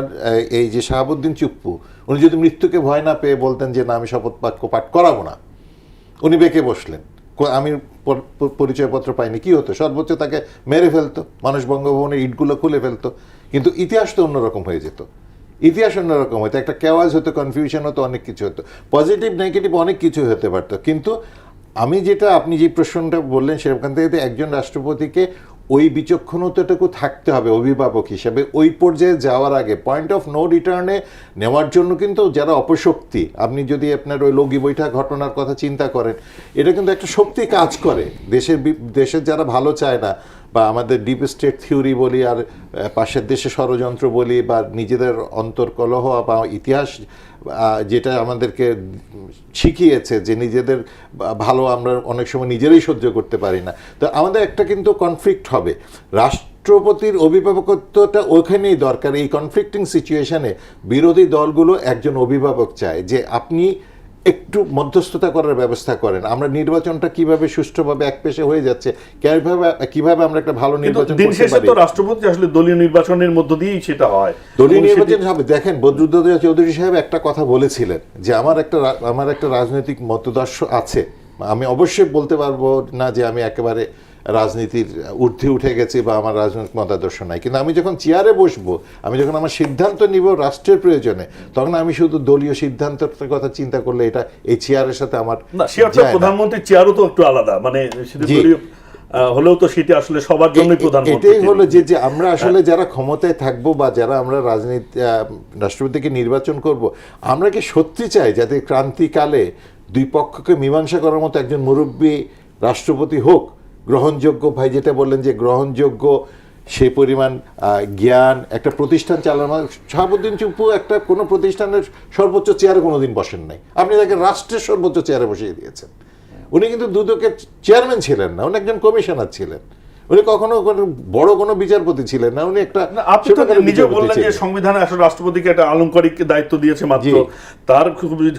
এই যে শাহাবুদ্দিন চুপ্পু, উনি যদি মৃত্যুকে ভয় না পেয়ে বলতেন যে না আমি শপথ বাক্য পাঠ করাবো না, উনি বেঁকে বসলেন, আমি পরিচয়পত্র পাইনি, কি হতো? সর্বোচ্চ তাকে মেরে ফেলতো, মানুষ বঙ্গভবনের ইটগুলো খুলে ফেলতো। কিন্তু ইতিহাস তো অন্যরকম হয়ে যেত, ইতিহাস অন্যরকম হতো, একটা কেওয়াজ হতো, কনফিউশন হতো, অনেক কিছু হতো, পজিটিভ নেগেটিভ অনেক কিছু হতে পারতো। কিন্তু আমি যেটা, আপনি যে প্রশ্নটা বললেন সেখান থেকে একজন রাষ্ট্রপতিকে ওই বিচক্ষণতাটুকু থাকতে হবে অভিভাবক হিসেবে, ওই পর্যায়ে যাওয়ার আগে পয়েন্ট অফ নো রিটার্নে নেওয়ার জন্য কিন্তু যারা অপশক্তি, আপনি যদি আপনার ওই লগি বৈঠা ঘটনার কথা চিন্তা করেন, এটা কিন্তু একটা শক্তি কাজ করে দেশের যারা ভালো চায় না, বা আমাদের ডিপ স্টেট থিওরি বলি, আর পাশের দেশে ষড়যন্ত্র বলি, বা নিজেদের অন্তর্কলহ বা ইতিহাস যেটা আমাদেরকে শিখিয়েছে যে নিজেদের ভালো আমরা অনেক সময় নিজেরাই সহ্য করতে পারি না। তো আমাদের একটা কিন্তু কনফ্লিক্ট হবে, রাষ্ট্রপতির অভিভাবকত্বটা ওখানেই দরকার। এই কনফ্লিক্টিং সিচুয়েশনে বিরোধী দলগুলো একজন অভিভাবক চায় যে আপনি একটু মধ্যস্থতা করার ব্যবস্থা করেন, আমরা নির্বাচনটা কিভাবে সুষ্ঠুভাবে একপেশে হয়ে যাচ্ছে, কিভাবে আমরা একটা ভালো নির্বাচন দিন করতে শেষে পারি। তো রাষ্ট্রপতি আসলে দলীয় নির্বাচনের মধ্য দিয়েই সেটা হয়, দলীয় নির্বাচন হবে। দেখেন, বদরুদ্দোজা চৌধুরী সাহেব একটা কথা বলেছিলেন যে আমার একটা রাজনৈতিক মতদর্শ আছে, আমি অবশ্যই বলতে পারবো না যে আমি একেবারে রাজনীতির ঊর্ধ্বে উঠে গেছি বা আমার রাজনৈতিক মতাদর্শ নাই, কিন্তু আমি যখন চেয়ারে বসবো, আমি যখন আমার সিদ্ধান্ত নিব রাষ্ট্রের প্রয়োজনে, তখন আমি শুধু দলীয় সিদ্ধান্তের কথা চিন্তা করলে এটা এই চেয়ারের সাথে আমার না, প্রধানমন্ত্রীর চেয়ারও তো একটু আলাদা, মানে সেটা দলীয় হলেও তো সেটা আসলে সবার জন্যই প্রধানমন্ত্রী। এটাই হলো যে আমরা আসলে যারা ক্ষমতায় থাকবো বা যারা আমরা রাষ্ট্রপতিকে নির্বাচন করব, আমরা কি সত্যি চাই যাতে ক্রান্তিকালে দুই পক্ষকে মীমাংসা করার মতো একজন মুরব্বী রাষ্ট্রপতি হোক, গ্রহণযোগ্য, ভাই যেটা বললেন যে গ্রহণযোগ্য, সেই পরিমাণ জ্ঞান, একটা প্রতিষ্ঠান চালানো। শাহাবুদ্দিন চুপ্পু একটা কোনো প্রতিষ্ঠানের সর্বোচ্চ চেয়ারে কোনোদিন বসেন নাই, আপনি তাকে রাষ্ট্রের সর্বোচ্চ চেয়ারে বসিয়ে দিয়েছেন। উনি কিন্তু দুদকের চেয়ারম্যান ছিলেন না, উনি একজন কমিশনার ছিলেন, উনি কখনো বড় কোনো বিচারপতি ছিলেন না, উনি একটা। আপনি তো নিজে বললেন যে সংবিধানে আসলে রাষ্ট্রপতিকে একটা আলংকারিক দায়িত্ব দিয়েছে মাত্র, তার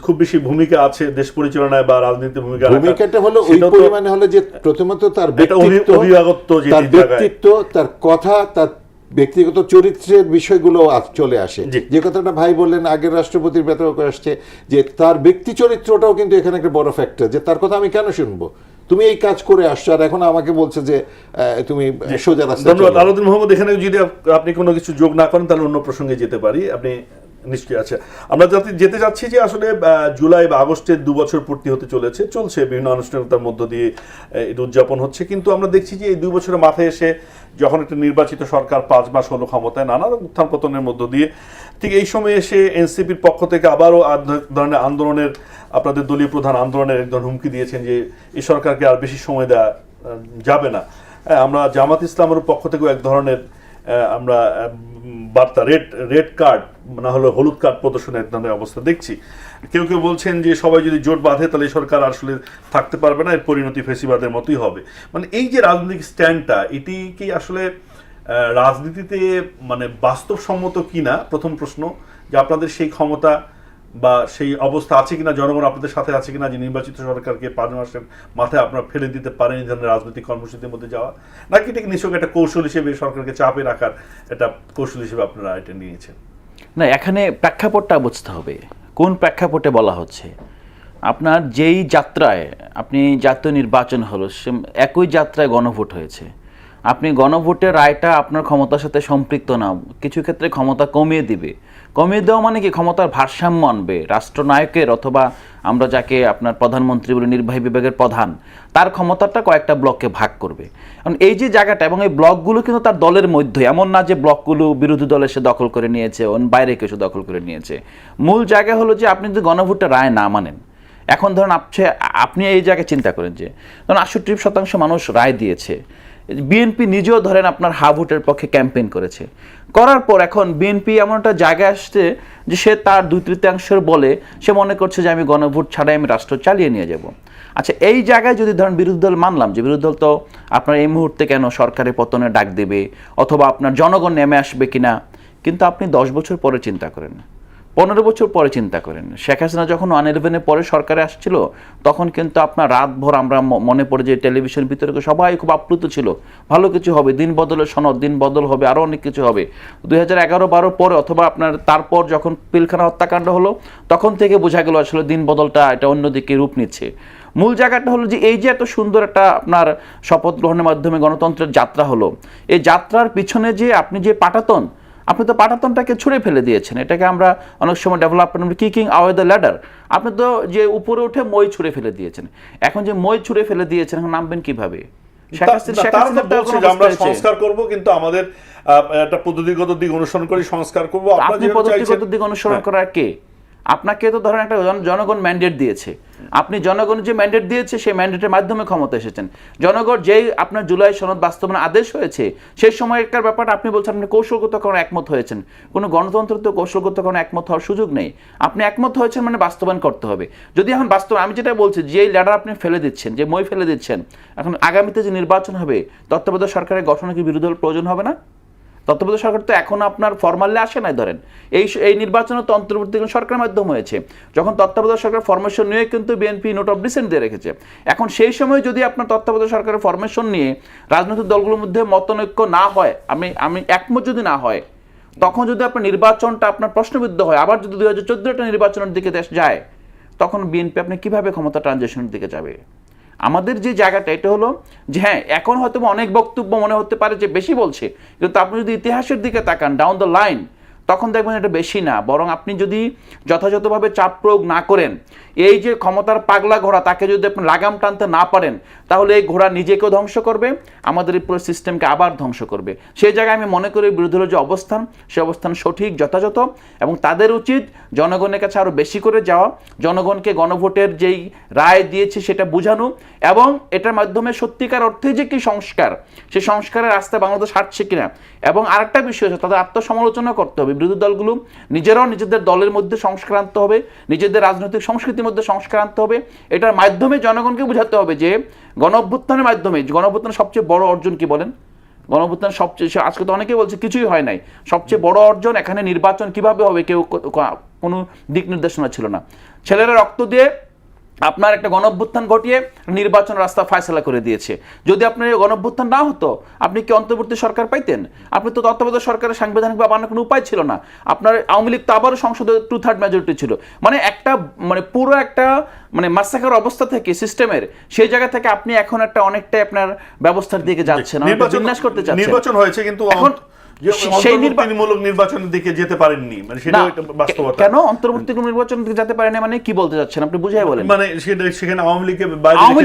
খুব বেশি ভূমিকা আছে দেশ পরিচালনায় বা রাজনীতির ভূমিকাটা হলো ওই পরিমাণে হলো যে প্রথমত তার ব্যক্তিত্ব, তার কথা, তার ব্যক্তিগত চরিত্রের বিষয়গুলো চলে আসে। যে কথাটা ভাই বললেন আগের রাষ্ট্রপতির ব্যাপারে আসছে, যে তার ব্যক্তি চরিত্রটাও কিন্তু এখানে একটা বড় ফ্যাক্টর, যে তার কথা আমি কেন শুনবো, তুমি এই কাজ করে আসছো আর এখন আমাকে বলছে যে তুমি সোজা রাস্তায়। ধন্যবাদ আলাউদ্দিন মোহাম্মদ। এখানে যদি আপনি কোনো কিছু যোগ না করেন তাহলে অন্য প্রসঙ্গে যেতে পারি, আপনি নিশ্চয়ই আছে। আমরা যেতে যাচ্ছি যে আসলে জুলাই বা আগস্টের 2 বছর পূর্তি হতে চলছে বিভিন্ন আনুষ্ঠানিকতার মধ্য দিয়ে এটা উদযাপন হচ্ছে, কিন্তু আমরা দেখছি যে এই 2 বছরের মাথায় এসে যখন একটা নির্বাচিত সরকার 5 মাস হলো ক্ষমতায়, নানা উত্থান পতনের মধ্য দিয়ে, ঠিক এই সময় এসে এনসিপির পক্ষ থেকে আবারও ধরনের আন্দোলনের, আপনাদের দলীয় প্রধান আন্দোলনের একজন হুমকি দিয়েছেন যে এই সরকারকে আর বেশি সময় দেওয়া যাবে না। আমরা জামাত ইসলামের পক্ষ থেকেও এক ধরনের আমরা বার্তা, রেড কার্ড না হলো হলুদ কার্ড প্রদর্শনের এক ধরনের অবস্থা দেখছি। কেউ কেউ বলছেন যে সবাই যদি জোট বাঁধে তাহলে সরকার আসলে থাকতে পারবে না, এর পরিণতি ফেসিবাদের মতোই হবে। মানে এই যে রাজনৈতিক স্ট্যান্ডটা, এটি কি আসলে রাজনীতিতে মানে বাস্তবসম্মত কিনা, প্রথম প্রশ্ন। যে আপনাদের সেই ক্ষমতা বা সেই অবস্থা আছে কিনা, জনগণ আপনাদের সাথে আছে কিনা যে নির্বাচিত সরকারকে 5 মাসের মাথায় আপনারা ফেলে দিতে পারেন এই ধরনের রাজনৈতিক কর্মসূচির মধ্যে যাওয়া, নাকি এটা নিশ্চয় একটা কৌশল হিসেবে সরকারকে চাপে রাখার একটা কৌশল হিসেবে আপনারা এটা নিয়েছেন? না, এখানে প্রেক্ষাপটটা বুঝতে হবে কোন প্রেক্ষাপটে বলা হচ্ছে। আপনার যেই যাত্রায় আপনি জাতীয় নির্বাচন হলো, একই যাত্রায় গণভোট হয়েছে, আপনি গণভোটের রায়টা আপনার ক্ষমতার সাথে সম্পৃক্ত না, কিছু ক্ষেত্রে ক্ষমতা কমিয়ে দিবে। কমিয়ে দেওয়া মানে কি, ক্ষমতার ভারসাম্য আনবে রাষ্ট্রনায়কের, অথবা আমরা যাকে আপনার প্রধানমন্ত্রী বলে, নির্বাহী বিভাগের প্রধান, তার ক্ষমতাটা কয়েকটা ব্লকে ভাগ করবে। কারণ এই যে জায়গাটা, এবং এই ব্লকগুলো কিন্তু তার দলের মধ্যে, এমন না যে ব্লকগুলো বিরোধী দল এসে দখল করে নিয়েছে, বাইরে কেউ এসে দখল করে নিয়েছে। মূল জায়গা হলো যে আপনি যদি গণভোটের রায় না মানেন, এখন ধরুন আপনি এই জায়গায় চিন্তা করেন যে ধরুন 68% মানুষ রায় দিয়েছে, বিএনপি নিজেও ধরেন আপনার হা ভোটের পক্ষে ক্যাম্পেইন করেছে, করার পর এখন বিএনপি এমন একটা জায়গায় আসছে যে সে তার 2/3 বলে সে মনে করছে যে আমি গণভোট ছাড়াই আমি রাষ্ট্র চালিয়ে নিয়ে যাব। আচ্ছা, এই জায়গায় যদি ধরেন বিরোধী দল, মানলাম যে বিরোধী দল তো আপনার এই মুহূর্তে কেন সরকারের পতনের ডাক দেবে, অথবা আপনার জনগণ নেমে আসবে কিনা, কিন্তু আপনি 10 বছর পরে চিন্তা করেন, 15 বছর পরে চিন্তা করেন। শেখ হাসিনা যখন 1/11 পরে সরকারে আসছিল, তখন কিন্তু আপনার রাতভর আমরা মনে পড়ে যে টেলিভিশন বিতর্কে সবাই খুব আপ্লুত ছিল, ভালো কিছু হবে, দিন বদলের সনদ, দিন বদল হবে, আরও অনেক কিছু হবে। 2011-12 পরে, অথবা আপনার তারপর যখন পিলখানা হত্যাকাণ্ড হলো, তখন থেকে বোঝা গেল আসলে দিন বদলটা এটা অন্যদিকে রূপ নিচ্ছে। মূল জায়গাটা হলো যে এই যে এত সুন্দর একটা আপনার শপথ গ্রহণের মাধ্যমে গণতন্ত্রের যাত্রা হলো, এই যাত্রার পিছনে যে আপনি যে পাটাতন, আপনি তো পাটাতনটাকে ছুঁড়ে ফেলে দিয়েছেন। এটাকে আমরা অনেক সময় ডেভেলপমেন্ট কিকিং আওয়ে দ্য ল্যাডার, আপনি তো যে উপরে উঠে মই ছুঁড়ে ফেলে দিয়েছেন। এখন যে মই ছুঁড়ে ফেলে দিয়েছেন, এখন নামবেন কিভাবে? আমরা সংস্কার করব, কিন্তু আমাদের একটা পদ্ধতিগত দিক অনুসরণ করে সংস্কার করব। আপনি পদ্ধতিগত দিক অনুসরণ করার কে? আপনাকে তো ধরেন একটা জনগণ ম্যান্ডেট দিয়েছে, আপনি জনগণ যে ম্যান্ডেট দিয়েছে সেই ম্যান্ডেটের মাধ্যমে ক্ষমতা এসেছেন। জনগণ যেই আপনার জুলাই সনদ বাস্তবায়ন আদেশ হয়েছে, সেই সময়কার ব্যাপারটা আপনি বলছেন আপনি কৌশলগত কারণে একমত হয়েছেন। কোনো গণতন্ত্র তো কৌশলগত কারণে একমত হওয়ার সুযোগ নেই। আপনি একমত হয়েছেন মানে বাস্তবায়ন করতে হবে। যদি এখন বাস্তবায়ন, আমি যেটা বলছি, যে ল্যাডার আপনি ফেলে দিচ্ছেন, যে মই ফেলে দিচ্ছেন, এখন আগামীতে যে নির্বাচন হবে, তত্ত্বাবধায়ক সরকারের গঠনে কি বিরোধী দল প্রয়োজন হবে না? তত্ত্বাবধায়ক সরকার তো এখন আপনার ফরমালে আসে নাই, ধরেন এই নির্বাচনে তো অন্তর্বর্তীকালীন সরকারের মাধ্যমে হয়েছে, যখন তত্ত্বাবধায়ক সরকার ফরমেশন নিয়ে কিন্তু বিএনপি নোট অফ ডিসেন্ট দিয়ে রেখেছে। এখন সেই সময় যদি আপনার তত্ত্বাবধায়ক সরকারের ফরমেশন নিয়ে রাজনৈতিক দলগুলোর মধ্যে মতনৈক্য না হয়, আমি একমত যদি না হয়, তখন যদি আপনার নির্বাচনটা আপনার প্রশ্নবিদ্ধ হয়, আবার যদি 2014 নির্বাচনের দিকে দেশ যায়, তখন বিএনপি আপনি কিভাবে ক্ষমতা ট্রানজিশনের দিকে যাবে? আমাদের যে জায়গাটা এটা হলো যে হ্যাঁ, এখন হয়তো অনেক বক্তব্য মনে হতে পারে যে বেশি বলছে, কিন্তু আপনি যদি ইতিহাসের দিকে তাকান ডাউন দ্য লাইন, তখন দেখবেন এটা বেশি না, বরং আপনি যদি যথাযথভাবে চাপ প্রয়োগ না করেন, এই যে ক্ষমতার পাগলা ঘোড়া, তাকে যদি আপনি লাগাম টানতে না পারেন, তাহলে এই ঘোড়া নিজেকেও ধ্বংস করবে, আমাদের এই পুরো সিস্টেমকে আবার ধ্বংস করবে। সেই জায়গায় আমি মনে করি বিরোধী দলের যে অবস্থান, সে অবস্থান সঠিক, যথাযথ, এবং তাদের উচিত জনগণের কাছে আরও বেশি করে যাওয়া, জনগণকে গণভোটের যেই রায় দিয়েছে সেটা বোঝানো, এবং এটার মাধ্যমে সত্যিকার অর্থে যে কি সংস্কার, সেই সংস্কারের রাস্তায় বাংলাদেশ হাঁটছে কিনা। এবং আরেকটা বিষয় হচ্ছে তাদের আত্মসমালোচনা করতে হবে। বিরোধী দলগুলো নিজেরাও নিজেদের দলের মধ্যে সংস্কার আনতে হবে, নিজেদের রাজনৈতিক সংস্কৃতির মধ্যে সংস্কার আনতে হবে। এটার মাধ্যমে জনগণকে বোঝাতে হবে যে গণঅভ্যুত্থানের মাধ্যমে, গণঅভ্যুত্থানের সবচেয়ে বড় অর্জন কি বলেন? গণঅভ্যুত্থান সবচেয়ে, আজকে তো অনেকেই বলছে কিছুই হয় নাই, সবচেয়ে বড় অর্জন এখানে নির্বাচন কিভাবে হবে কেউ কোনো দিক নির্দেশনা ছিল না। ছেলেরা রক্ত দিয়ে আপনার একটা গণঅভ্যুত্থান ঘটিয়ে নির্বাচন রাস্তা ফায়সালা করে দিয়েছে। যদি আপনার এই গণঅভ্যুত্থান না হতো, আপনি কি অন্তর্বর্তী সরকার পাইতেন? আপনি তো তত্ত্বাবধায়ক সরকারের সাংবিধানিক বা বানানোর কোনো উপায় ছিল না। আপনার আওয়ামী লীগ তো আবারও সংসদে 2/3 মেজরিটি ছিল। মানে একটা পুরো একটা মাসাকার অবস্থা থেকে সিস্টেমের, সেই জায়গা থেকে আপনি এখন একটা অনেকটাই আপনার ব্যবস্থার দিকে যাচ্ছেন, বিন্যাস করতে চাচ্ছেন। নির্বাচন হয়েছে কিন্তু এখন সেই নির্বাচনের দিকে যেতে পারেননি, মানে সেটা বাস্তবতা। কেন অন্তর্বর্তীকালীন নির্বাচনের দিকে যেতে পারেনি মানে কি বলতে যাচ্ছেন আপনি? বুঝাই বলেন। মানে সেখানে আওয়ামী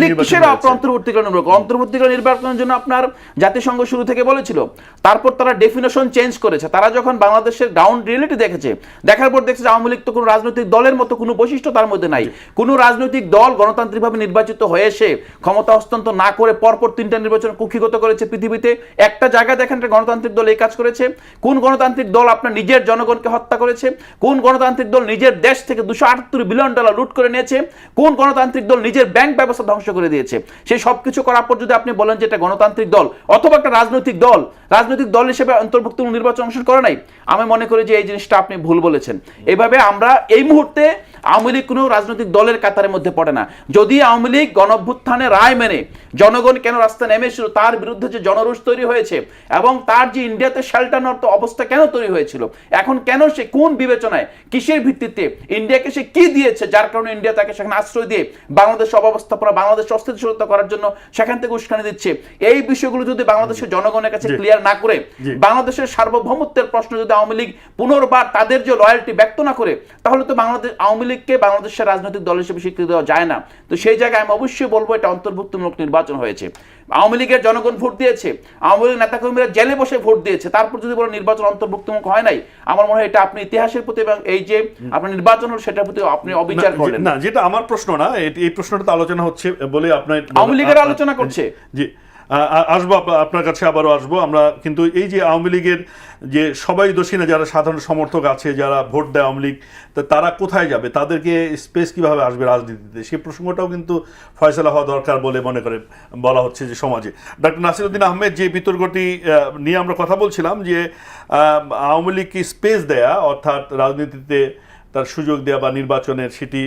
লীগ কিসের অন্তর্বর্তীকালীন নির্বাচনের জন্য আপনার জাতিসংঘ শুরু থেকে বলেছিল, তারপর তারা ডেফিনেশন চেঞ্জ করেছে। তারা যখন বাংলাদেশের গ্রাউন্ড রিয়েলিটি দেখেছে, দেখার পর দেখছে যে আওয়ামী লীগ তো কোনো রাজনৈতিক দলের মতো কোনো বৈশিষ্ট্য তার মধ্যে নাই। কোনো রাজনৈতিক দল গণতান্ত্রিকভাবে নির্বাচিত হয়ে এসে ক্ষমতা হস্তান্তর না করে পরপর 3টা নির্বাচন কুক্ষিগত করেছে পৃথিবীতে। একটা জায়গা দেখেন গণতান্ত্রিক দল এই কাজ করেছে, কোন গণতান্ত্রিক দল আপনার নিজের জনগণকে হত্যা করেছে, কোন গণতান্ত্রিক দল নিজের দেশ থেকে $278 বিলিয়ন লুট করে নিয়েছে, কোন গণতান্ত্রিক দল নিজের ব্যাংক ব্যবস্থা ধ্বংস করে দিয়েছে। সেই সব কিছু করার পর যদি আপনি বলেন যে এটা গণতান্ত্রিক দল অথবা একটা রাজনৈতিক দল হিসেবে অন্তর্ভুক্ত নির্বাচন অংশগ্রহণ করে নাই, আমি মনে করি যে এই জিনিসটা আপনি ভুল বলেছেন। এভাবে আমরা এই মুহূর্তে আওয়ামী লীগ কোনো রাজনৈতিক দলের কাতারের মধ্যে পড়ে না। যদি আওয়ামী লীগ গণঅভ্যুত্থানের রায় মেনে জনগণ কেন রাস্তায় নেমেছিল, তার বিরুদ্ধে যে জনরোষ তৈরি হয়েছে এবং তার যে ইন্ডিয়াতে শেল্টানোর অবস্থা কেন তৈরি হয়েছিল, এখন কেন সে কোন বিবেচনায় কিসের ভিত্তিতে ইন্ডিয়াকে সে কি দিয়েছে যার কারণে ইন্ডিয়া তাকে সেখানে আশ্রয় দিয়ে বাংলাদেশ অবস্থাপনা, বাংলাদেশ অস্থিতিশীলতা করার জন্য সেখান থেকে উস্কানি দিচ্ছে, এই বিষয়গুলো যদি বাংলাদেশের জনগণের কাছে ক্লিয়ার না করে, বাংলাদেশের সার্বভৌমত্বের প্রশ্ন যদি আওয়ামী লীগ পুনর্বার তাদের যে লয়্যালটি ব্যক্ত না করে, তাহলে তো বাংলাদেশ আওয়ামী লীগকে বাংলাদেশের রাজনৈতিক দল হিসেবে স্বীকৃতি দেওয়া যায় না। তো সেই জায়গায় আমি অবশ্যই বলবো এটা অন্তর্ভুক্তিমূলক নির্বাচন হয়েছে। আওয়ামী লীগের জনগণ ভোট দিয়েছে, আওয়ামী লীগ নেতাকর্মীরা জেলে বসে ভোট দিয়েছে, তারপর যদি বলো নির্বাচন অন্তর্ভুক্তিমূলক হয় নাই, আমার মনে হয় এটা আপনি ইতিহাসের প্রতি এবং এই যে আপনার নির্বাচন হল সেটার প্রতি আপনি অবিচার করলেন না। যেটা আমার প্রশ্ন না, এই প্রশ্নটা তো আলোচনা হচ্ছে বলে আপনার আওয়ামী লীগের আলোচনা করছে। জি, আসবো আপনার কাছে, আবারও আসবো আমরা। কিন্তু এই যে আওয়ামী লীগের যে সবাই দোষী না, যারা সাধারণ সমর্থক আছে, যারা ভোট দেয় আওয়ামী লীগ, তারা কোথায় যাবে, তাদেরকে স্পেস কিভাবে আসবে রাজনীতিতে, সেই প্রসঙ্গটাও কিন্তু ফয়সালা হওয়া দরকার বলে মনে করে বলা হচ্ছে যে সমাজে। ডক্টর নাসিরউদ্দিন আহমেদ, যে বিতর্কটি নিয়ে আমরা কথা বলছিলাম যে আওয়ামী লীগকে স্পেস দেয়া, অর্থাৎ রাজনীতিতে তার সুযোগ দেওয়া বা নির্বাচনের সেটি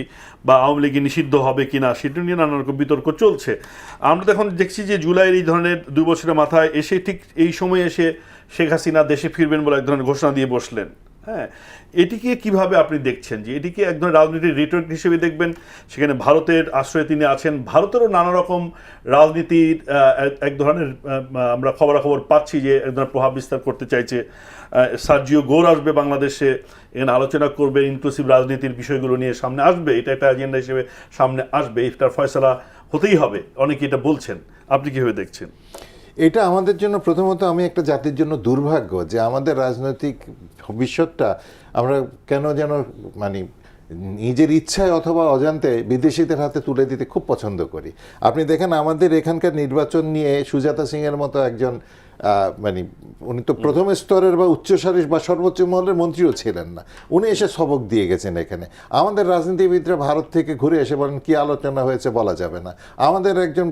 বা আওয়ামী লীগে নিষিদ্ধ হবে কিনা সেটি নিয়ে নানা রকম বিতর্ক চলছে। আমরা তো এখন দেখছি যে জুলাইয়ের এই ধরনের 2 বছরের মাথায় এসে ঠিক এই সময় এসে শেখ হাসিনা দেশে ফিরবেন বলে এক ধরনের ঘোষণা দিয়ে বসলেন। হ্যাঁ, এটিকে কিভাবে আপনি দেখছেন, যে এটিকে এক ধরনের রাজনীতির রিটোরিক হিসেবে দেখবেন? সেখানে ভারতের আশ্রয়ে তিনি আছেন, ভারতেরও নানা রকম রাজনীতির এক ধরনের আমরা খবরাখবর পাচ্ছি যে এক ধরনের প্রভাব বিস্তার করতে চাইছে। সার্জিও গোর আসবে বাংলাদেশে, এখানে আলোচনা করবে, ইনক্লুসিভ রাজনীতির বিষয়গুলো নিয়ে সামনে আসবে, এটা একটা এজেন্ডা হিসেবে সামনে আসবে, এটার ফয়সালা হতেই হবে, অনেকে এটা বলছেন। আপনি কীভাবে দেখছেন? এটা আমাদের জন্য প্রথমত, আমি একটা জাতির জন্য দুর্ভাগ্য যে আমাদের রাজনৈতিক ভবিষ্যৎটা আমরা কেন যেন মানে নিজের ইচ্ছায় অথবা অজান্তে বিদেশিদের হাতে তুলে দিতে খুব পছন্দ করি। আপনি দেখেন আমাদের এখানকার নির্বাচন নিয়ে সুজাতা সিংয়ের মতো একজন মানে উনি তো প্রথম স্তরের বা উচ্চসারির বা সর্বোচ্চ মহলের মন্ত্রীও ছিলেন না, উনি এসে সবক দিয়ে গেছেন এখানে। আমাদের রাজনীতিবিদরা ভারত থেকে ঘুরে এসে বলেন কি আলোচনা হয়েছে বলা যাবে না। আমাদের একজন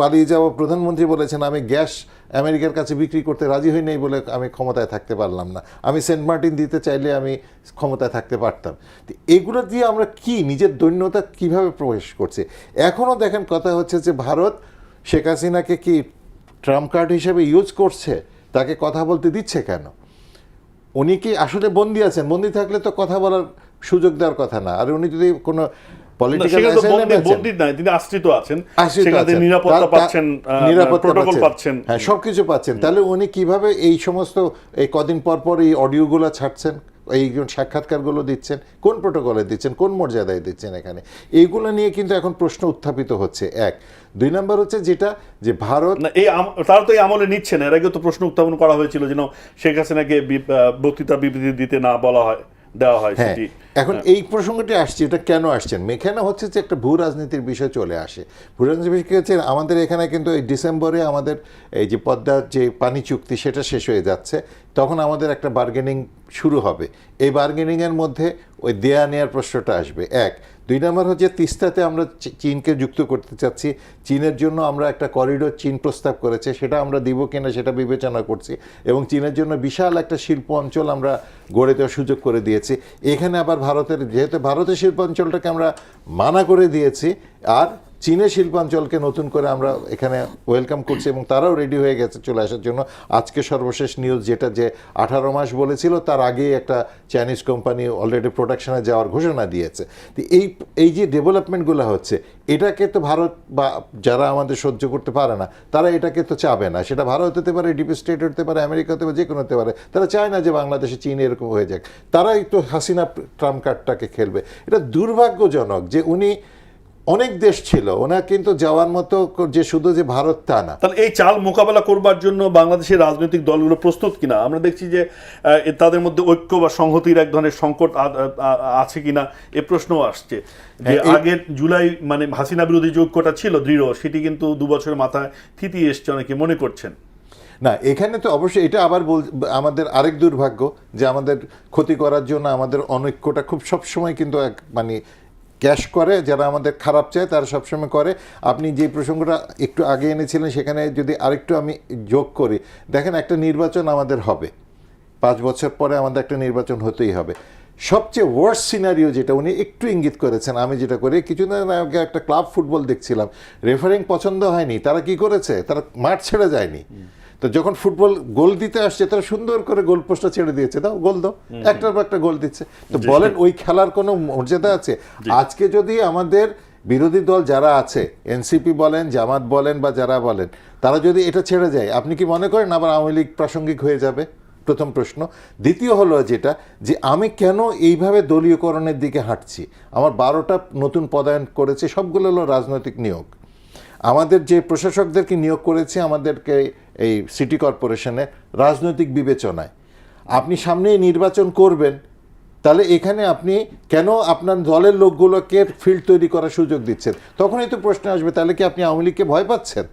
পালিয়ে যাওয়া প্রধানমন্ত্রী বলেছেন আমি গ্যাস আমেরিকার কাছে বিক্রি করতে রাজি হই নাই বলে আমি ক্ষমতায় থাকতে পারলাম না, আমি সেন্ট মার্টিন দিতে চাইলে আমি ক্ষমতায় থাকতে পারতাম। তো এগুলো দিয়ে আমরা কি নিজের দৈন্যতা কিভাবে প্রবেশ করছে? এখনও দেখেন কথা হচ্ছে যে ভারত শেখ হাসিনাকে কি ট্রাম্প কার্ড হিসেবে ইউজ করছে, তাকে কথা বলতে দিচ্ছে কেন? উনি কি আসলে বন্দী আছেন? বন্দী থাকলে তো কথা বলার সুযোগ দেওয়ার কথা না। আর উনি যদি কোনো পলিটিক্যাল তিনি আশ্রিত আছেন, নিরাপত্তা পাচ্ছেন, প্রটোকল পাচ্ছেন, হ্যাঁ সবকিছু পাচ্ছেন, তাহলে উনি কিভাবে এই সমস্ত এই কদিন পর পর এই অডিওগুলো ছাড়ছেন, এই সাক্ষাৎকারগুলো দিচ্ছেন, কোন প্রোটোকলে দিচ্ছেন, কোন মর্যাদায় দিচ্ছেন? এখানে এইগুলো নিয়ে কিন্তু এখন প্রশ্ন উত্থাপিত হচ্ছে। 1 2 নম্বর হচ্ছে যেটা যে ভারত তারা তো এই আমলে নিচ্ছে না। এর আগে তো প্রশ্ন উত্থাপন করা হয়েছিল যেন শেখ হাসিনাকে বক্তৃতা বিবৃতি দিতে না বলা হয়, দেওয়া হয়। হ্যাঁ, এখন এই প্রসঙ্গটি আসছে, এটা কেন আসছেন? এখানে হচ্ছে যে একটা ভূ রাজনীতির বিষয় চলে আসে। ভূ রাজনীতির বিষয় হচ্ছে আমাদের এখানে কিন্তু এই ডিসেম্বরে আমাদের এই যে পদ্মার যে পানি চুক্তি সেটা শেষ হয়ে যাচ্ছে, তখন আমাদের একটা বার্গেনিং শুরু হবে। এই বার্গেনিংয়ের মধ্যে ওই দেয়া নেওয়ার প্রশ্নটা আসবে। 1 2 নম্বর হচ্ছে তিস্তাতে আমরা চীনকে যুক্ত করতে চাচ্ছি, চীনের জন্য আমরা একটা করিডোর চীন প্রস্তাব করেছে, সেটা আমরা দিব কিনা সেটা বিবেচনা করছি, এবং চীনের জন্য বিশাল একটা শিল্প অঞ্চল আমরা গড়ে দেওয়ার সুযোগ করে দিয়েছি। এখানে আবার ভারতের, যেহেতু ভারতের শিল্পাঞ্চলটাকে আমরা মানা করে দিয়েছি, আর চীনের শিল্পাঞ্চলকে নতুন করে আমরা এখানে ওয়েলকাম করছি এবং তারাও রেডি হয়ে গেছে চলে আসার জন্য। আজকে সর্বশেষ নিউজ যেটা, যে 18 মাস বলেছিল, তার আগেই একটা চাইনিজ কোম্পানি অলরেডি প্রোডাকশনে যাওয়ার ঘোষণা দিয়েছে। তো এই যে ডেভেলপমেন্টগুলো হচ্ছে, এটাকে তো ভারত বা যারা আমাদের সহ্য করতে পারে না, তারা এটাকে তো চাবে না। সেটা ভারত হতে পারে, ডিপ স্টেট হতে পারে, আমেরিকা হতে পারে, যে কোনো হতে পারে। তারা চায় না যে বাংলাদেশে চীন এরকম হয়ে যাক, তারাই তো হাসিনা ট্রাম্প কার্ডটাকে খেলবে। এটা দুর্ভাগ্যজনক যে উনি অনেক দেশ ছিল, ওনার কিন্তু যাওয়ার মতো যে শুধু যে ভারত তা না। তাহলে এই চাল মোকাবেলা করবার জন্য বাংলাদেশের রাজনৈতিক দলগুলো প্রস্তুত কিনা? আমরা দেখছি যে তাদের মধ্যে ঐক্য বা সংহতির এক ধরনের সংকট আছে কিনা এ প্রশ্নও আসছে। যে আগের জুলাই মানে হাসিনা বিরোধী যে ঐক্যটা ছিল দৃঢ়, সেটি কিন্তু 2 বছরের মাথায় থিতিয়ে এসছে, অনেকে মনে করছেন। না, এখানে তো অবশ্যই এটা আবার আমাদের আরেক দুর্ভাগ্য যে আমাদের ক্ষতি করার জন্য আমাদের অনৈক্যটা খুব সবসময় কিন্তু মানে ক্যাশ করে, যারা আমাদের খারাপ চায় তারা সবসময় করে। আপনি যে প্রসঙ্গটা একটু আগে এনেছিলেন সেখানে যদি আরেকটু আমি যোগ করি, দেখেন একটা নির্বাচন আমাদের হবে, 5 বছর পরে আমাদের একটা নির্বাচন হতেই হবে। সবচেয়ে ওয়ার্স্ট সিনারিও যেটা উনি একটু ইঙ্গিত করেছেন, আমি যেটা করি, কিছুদিন আগে একটা ক্লাব ফুটবল দেখছিলাম, রেফারিং পছন্দ হয়নি, তারা কি করেছে, তারা মাঠ ছেড়ে যায়নি। তো যখন ফুটবল গোল দিতে আসছে তারা সুন্দর করে গোল পোস্টটা ছেড়ে দিয়েছে, দাও গোল দাও, একটার পর একটা গোল দিচ্ছে। তো বলেন ওই খেলার কোনো মর্যাদা আছে? আজকে যদি আমাদের বিরোধী দল যারা আছে, এনসিপি বলেন, জামাত বলেন বা যারা বলেন, তারা যদি এটা ছেড়ে যায়, আপনি কি মনে করেন আবার আওয়ামী লীগ প্রাসঙ্গিক হয়ে যাবে? প্রথম প্রশ্ন। দ্বিতীয় হলো যেটা, যে আমি কেন এইভাবে দলীয়করণের দিকে হাঁটছি? আমার 12টা নতুন পদায়ন করেছে, সবগুলো হলো রাজনৈতিক নিয়োগ। আমাদের যে প্রশাসকদেরকে নিয়োগ করেছে আমাদেরকে এই সিটি কর্পোরেশনে রাজনৈতিক বিবেচনায়। আপনি সামনেই নির্বাচন করবেন, তাহলে এখানে আপনি কেন আপনার দলের লোকগুলোকে ফিল্ড তৈরি করার সুযোগ দিচ্ছেন? তখনই তো প্রশ্ন আসবে, তাহলে কি আপনি আওয়ামী লীগকে ভয় পাচ্ছেন?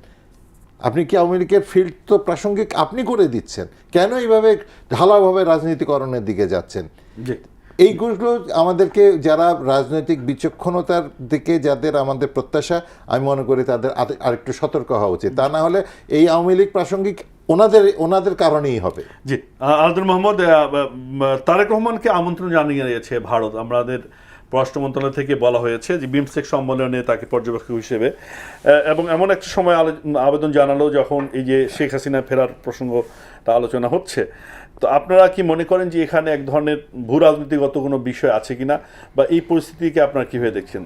আপনি কি আওয়ামী লীগের ফিল্ড তো প্রাসঙ্গিক আপনি করে দিচ্ছেন, কেন এইভাবে ঢালাওভাবে রাজনীতিকরণের দিকে যাচ্ছেন? এইগুলো আমাদেরকে, যারা রাজনৈতিক বিচক্ষণতার দিকে যাদের আমাদের প্রত্যাশা, আমি মনে করি তাদের আরেকটু সতর্ক হওয়া উচিত। তা না হলে এই আওয়ামী লীগ প্রাসঙ্গিক ওনাদের কারণেই হবে। জি, আব্দুল মোহাম্মদ, তারেক রহমানকে আমন্ত্রণ জানিয়েছে ভারত। আমাদের পররাষ্ট্র মন্ত্রণালয় থেকে বলা হয়েছে যে বিমস্টেক সম্মেলনে তাকে পর্যবেক্ষক হিসেবে, এবং এমন একটা সময় আবেদন জানালো যখন এই যে শেখ হাসিনা ফেরার প্রসঙ্গটা আলোচনা হচ্ছে। তো আপনারা কি মনে করেন যে এখানে এক ধরনের ভূ রাজনীতিগত কোনো বিষয় আছে কিনা, বা এই পরিস্থিতিকে আপনারা কিভাবে দেখছেন?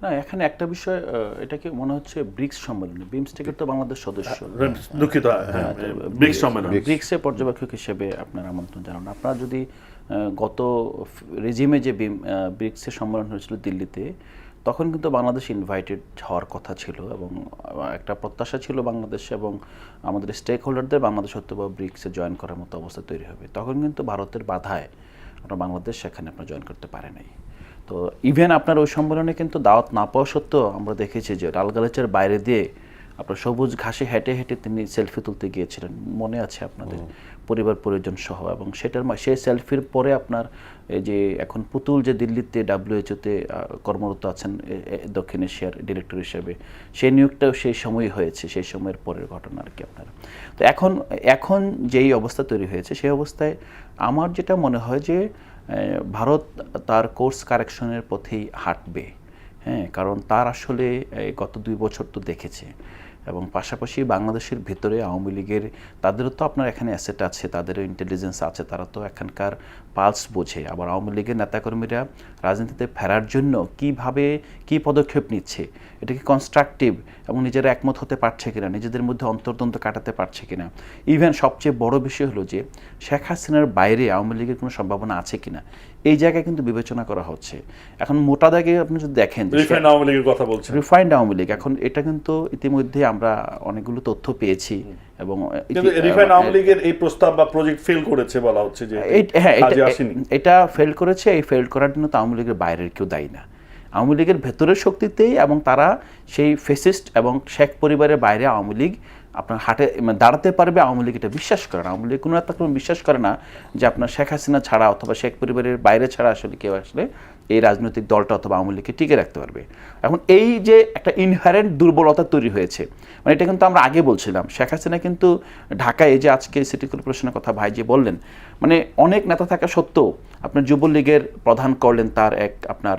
না, এখানে একটা বিষয়, এটাকে মনে হচ্ছে ব্রিক্স সম্মেলনে, বিমস্টেকের তো বাংলাদেশ সদস্য, দুঃখিত, ব্রিক্স সম্মেলন, ব্রিক্সের পর্যবেক্ষক হিসেবে আপনার আমন্ত্রণ জানান। আপনারা যদি গত রেজিমে যে ব্রিক্সের সম্মেলন হয়েছিল দিল্লিতে, তখন কিন্তু বাংলাদেশ ইনভাইটেড হওয়ার কথা ছিল, এবং একটা প্রত্যাশা ছিল বাংলাদেশ এবং আমাদের স্টেক হোল্ডারদের বাংলাদেশ হয়তো বা ব্রিক্সে জয়েন করার মতো অবস্থা তৈরি হবে। তখন কিন্তু ভারতের বাধায় আপনার বাংলাদেশ সেখানে আপনার জয়েন করতে পারে নাই। তো ইভেন আপনার ওই সম্মেলনে কিন্তু দাওয়াত না পাওয়া সত্ত্বেও আমরা দেখেছি যে লালগালিচার বাইরে দিয়ে আপনার সবুজ ঘাসে হেঁটে হেঁটে তিনি সেলফি তুলতে গিয়েছিলেন, মনে আছে আপনাদের, পরিবার পরিজন সহ। এবং সেই সেলফির পরে আপনার এই যে এখন পুতুল যে দিল্লিতে ডাব্লিউএইচওতে কর্মরত আছেন দক্ষিণ এশিয়ার ডিরেক্টর হিসেবে, সেই নিয়োগটাও সেই সময়ই হয়েছে, সেই সময়ের পরের ঘটনা আর কি আপনার। তো এখন যেই অবস্থা তৈরি হয়েছে, সেই অবস্থায় আমার যেটা মনে হয় যে ভারত তার কোর্স কারেকশনের পথেই হাঁটবে। হ্যাঁ, কারণ তার আসলে গত 2 বছর তো দেখেছে, এবং পাশাপাশি বাংলাদেশের ভিতরে আওয়ামী লীগের, তাদেরও তো আপনার এখানে অ্যাসেট আছে, তাদেরও ইন্টেলিজেন্স আছে, তারা তো এখানকার পালস বোঝে। আবার আওয়ামী লীগের নেতাকর্মীরা রাজনীতিতে ফেরার জন্য কী পদক্ষেপ নিচ্ছে, এটা কি কনস্ট্রাকটিভ এবং নিজেরা একমত হতে পারছে কিনা, নিজেদের মধ্যে অন্তর্দ্বন্দ্ব কাটাতে পারছে কিনা। ইভেন সবচেয়ে বড় বিষয় হলো যে শেখ হাসিনার বাইরে আওয়ামী লীগের কোনো সম্ভাবনা আছে কিনা, এই জায়গায় কিন্তু বিবেচনা করা হচ্ছে। এখন মোটা দাগে আপনি যদি দেখেন রিফাইন্ড আওয়ামী লীগের কথা বলছেন, রিফাইন্ড আওয়ামী লীগ, এখন এটা কিন্তু ইতিমধ্যে আমরা অনেকগুলো তথ্য পেয়েছি, এবং রিফাইন্ড আওয়ামী লীগের এই প্রস্তাব বা প্রজেক্ট ফেল করেছে বলা হচ্ছে যে, হ্যাঁ, এটা ফেল করেছে। এই ফেল করার জন্য তো আওয়ামী লীগের বাইরের কেউ দায়ী না, আওয়ামী লীগের ভেতরের শক্তিতেই, এবং তারা সেই ফেসিস্ট এবং শেখ পরিবারের বাইরে আওয়ামী লীগ আপনার হাটে দাঁড়াতে পারবে, আওয়ামী লীগ এটা বিশ্বাস করে না। আওয়ামী লীগ কোনো একটা বিশ্বাস করে না যে আপনার শেখ হাসিনা ছাড়া অথবা শেখ পরিবারের বাইরে ছাড়া আসলে কেউ আসলে এই রাজনৈতিক দলটা অথবা আওয়ামী লীগকে টিকে রাখতে পারবে। এখন এই যে একটা ইনহারেন্ট দুর্বলতা তৈরি হয়েছে, মানে এটা কিন্তু আমরা আগে বলছিলাম, শেখ হাসিনা কিন্তু ঢাকায়, এই যে আজকে সিটি কর্পোরেশনের কথা ভাই যে বললেন, মানে অনেক নেতা থাকা সত্ত্বেও আপনার যুবলীগের প্রধান করলেন তার এক আপনার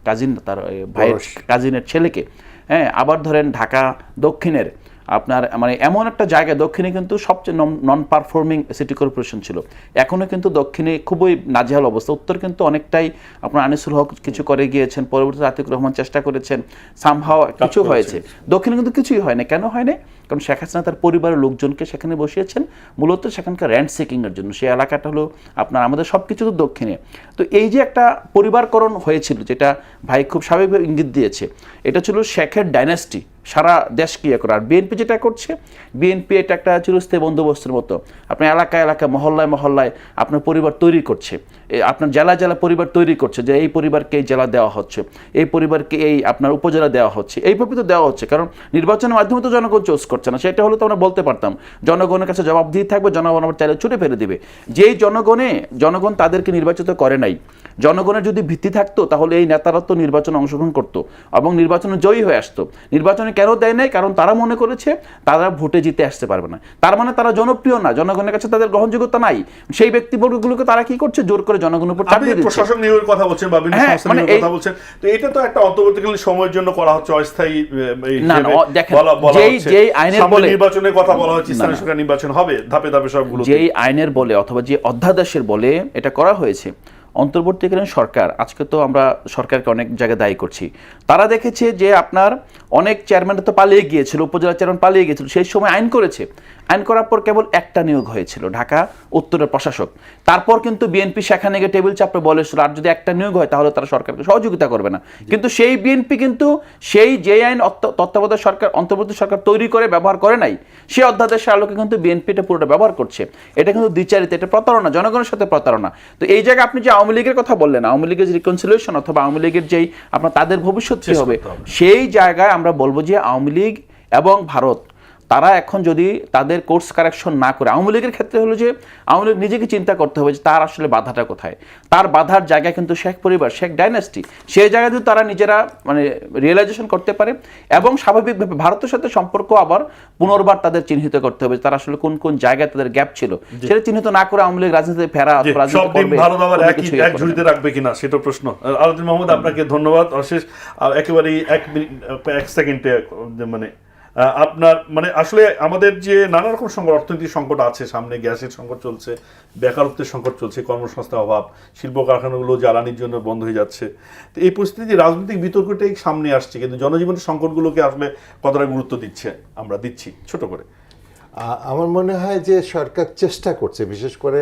কাজিন তার ভাইয়ের কাজিনের ছেলেকে। হ্যাঁ, আবার ধরেন ঢাকা দক্ষিণের আপনার মানে এমন একটা জায়গা, দক্ষিণে কিন্তু সবচেয়ে নন পারফর্মিং সিটি কর্পোরেশন ছিল, এখনও কিন্তু দক্ষিণে খুবই নাজেহাল অবস্থা। উত্তর কিন্তু অনেকটাই আপনার আনিসুল হক কিছু করে গিয়েছেন, পরবর্তীতে আতিকুর রহমান চেষ্টা করেছেন, সামহাও কিছু হয়েছে। দক্ষিণে কিন্তু কিছুই হয় না। কেন হয় না? কারণ শেখ হাসিনা তার পরিবারের লোকজনকে সেখানে বসিয়েছেন মূলত সেখানকার র্যান্ট সিকিংয়ের জন্য। সেই এলাকাটা হলো আপনার আমাদের সব কিছু তো দক্ষিণে। তো এই যে একটা পরিবারকরণ হয়েছিল, যেটা ভাই খুব স্বাভাবিকভাবে ইঙ্গিত দিয়েছে, এটা ছিল শেখের ডাইনাস্টি, সারা দেশকে ইয়ে করে। আর বিএনপি যেটা করছে, বিএনপি এটা একটা চিরস্থায়ী বন্দোবস্তের মতো আপনার এলাকায় এলাকায় মহল্লায় মহল্লায় আপনার পরিবার তৈরি করছে, আপনার জেলা জেলা পরিবার তৈরি করছে, যে এই পরিবারকে এই জেলা দেওয়া হচ্ছে, এই পরিবারকে এই আপনার উপজেলা দেওয়া হচ্ছে, এইভাবে তো দেওয়া হচ্ছে। কারণ নির্বাচনের মাধ্যমে তো জনগণ চুজ করছে না, সেটা হলে তো আমরা বলতে পারতাম জনগণের কাছে জবাবদিহি থাকবে, জনগণ আবার চাইলে ছুটে ফেলে দিবে। যেই জনগণ তাদেরকে নির্বাচিত করে নাই, জনগণের যদি ভিত্তি থাকতো তাহলে এই নেতারা তো নির্বাচনে অংশগ্রহণ করতো এবং নির্বাচনে জয়ী হয়ে আসতো। নির্বাচনে কেন দেয় নাই? কারণ তারা মনে করেছে তারা ভোটে জিতে আসতে পারবে না, তার মানে তারা জনপ্রিয় না, জনগণের কাছে তাদের গ্রহণযোগ্যতা নাই। সেই ব্যক্তিবর্গগুলোকে তারা কি করছে? জোর করে জনগণের উপর চাপিয়ে দিচ্ছে। প্রশাসন নিয়োগের কথা বলছেন বা বিভিন্ন সংস্থা নিয়োগের কথা বলছেন, তো এটা তো একটা অন্তর্বর্তীকালীন সময়ের জন্য করা হচ্ছে, অস্থায়ী যেই আইনের বলে নির্বাচনের কথা বলা হচ্ছে, স্থানীয় সরকার নির্বাচন হবে ধাপে ধাপে সবগুলো, যেই আইনের বলে অথবা যে অধ্যাদেশের বলে এটা করা হয়েছে। অন্তর্বর্তীকালীন সরকার, আজকে তো আমরা সরকারকে অনেক জায়গায় দায়ী করছি, তারা দেখেছে যে আপনার অনেক চেয়ারম্যান তো পালিয়ে গিয়েছিল, উপজেলা চেয়ারম্যান পালিয়ে গিয়েছিল, সেই সময় আইন করেছে। আইন করার পর কেবল একটা নিয়োগ হয়েছিল, ঢাকা উত্তরের প্রশাসক। তারপর কিন্তু বিএনপি সেখানে গিয়ে টেবিল চাপড়ে বলেছিল আর যদি একটা নিয়োগ হয় তাহলে তারা সরকারকে সহযোগিতা করবে না। কিন্তু সেই বিএনপি কিন্তু যে আইন তত্ত্বাবধায়ক সরকার অন্তর্বর্তী সরকার তৈরি করে ব্যবহার করে নাই, সেই অধ্যাদেশের আলোকে কিন্তু বিএনপি এটা পুরোটা ব্যবহার করছে। এটা কিন্তু দ্বিচারিতা, এটা প্রতারণা, জনগণের সাথে প্রতারণা। তো এই জায়গায় আপনি যে আওয়ামী লীগের কথা বললেন, আওয়ামী লীগের রিকনসিলিয়েশন অথবা আওয়ামী লীগের যেই আপনার তাদের ভবিষ্যৎ কি হবে, সেই জায়গায় আমরা বলবো যে আওয়ামী লীগ এবং ভারত তারা এখন যদি তাদের কোর্স কারেকশন না করে, আওয়ামী লীগের ক্ষেত্রে হলো যে আওয়ামী লীগ নিজেকে চিন্তা করতে হবে যে তার আসলে বাধাটা কোথায়। তার বাধার জায়গায় কিন্তু শেখ পরিবার, শেখ ডাইনাস্টি, সেই জায়গায় যদি তারা নিজেরা মানে রিয়েলাইজেশন করতে পারে এবং স্বাভাবিকভাবে ভারতের সাথে সম্পর্ক আবার পুনর্বার তাদের চিহ্নিত করতে হবে তারা আসলে কোন কোন জায়গায় তাদের গ্যাপ ছিল, সেটা চিহ্নিত না করে আওয়ামী লীগ রাজনীতিতে ফেরা এক ঝুড়িতে রাখবে কিনা সেটা প্রশ্ন। আলাউদ্দিন মোহাম্মদ, আপনাকে ধন্যবাদ অশেষ। একেবারেই এক সেকেন্ডে মানে আপনার মানে আসলে আমাদের যে নানা রকম সংকট, অর্থনৈতিক সংকট আছে, সামনে গ্যাসের সংকট চলছে, বেকারত্বের সংকট চলছে, কর্মসংস্থান অভাব, শিল্প কারখানাগুলো জ্বালানির জন্য বন্ধ হয়ে যাচ্ছে। তো এই পরিস্থিতি রাজনৈতিক বিতর্কটাই সামনে আসছে, কিন্তু জনজীবনের সংকটগুলোকে আসলে কতটা গুরুত্ব দিচ্ছি ছোট করে? আমার মনে হয় যে সরকার চেষ্টা করছে, বিশেষ করে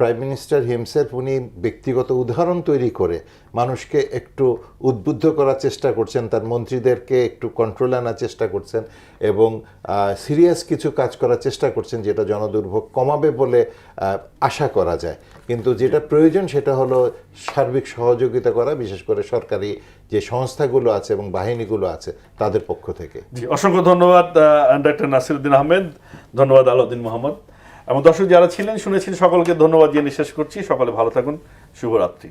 প্রাইম মিনিস্টার হিমসেলফ, উনি ব্যক্তিগত উদাহরণ তৈরি করে মানুষকে একটু উদ্বুদ্ধ করার চেষ্টা করছেন, তার মন্ত্রীদেরকে একটু কন্ট্রোলে আনার চেষ্টা করছেন এবং সিরিয়াস কিছু কাজ করার চেষ্টা করছেন যেটা জনদুর্ভোগ কমাবে বলে আশা করা যায়। কিন্তু যেটা প্রয়োজন সেটা হলো সার্বিক সহযোগিতা করা, বিশেষ করে সরকারি যে সংস্থাগুলো আছে এবং বাহিনীগুলো আছে তাদের পক্ষ থেকে। অসংখ্য ধন্যবাদ ডক্টর নাসিরউদ্দিন আহমেদ, ধন্যবাদ আলাউদ্দিন মোহাম্মদ এবং দর্শক যারা ছিলেন শুনেছিলেন সকলকে ধন্যবাদ জানিয়ে শেষ করছি। সকলে ভালো থাকুন, শুভরাত্রি।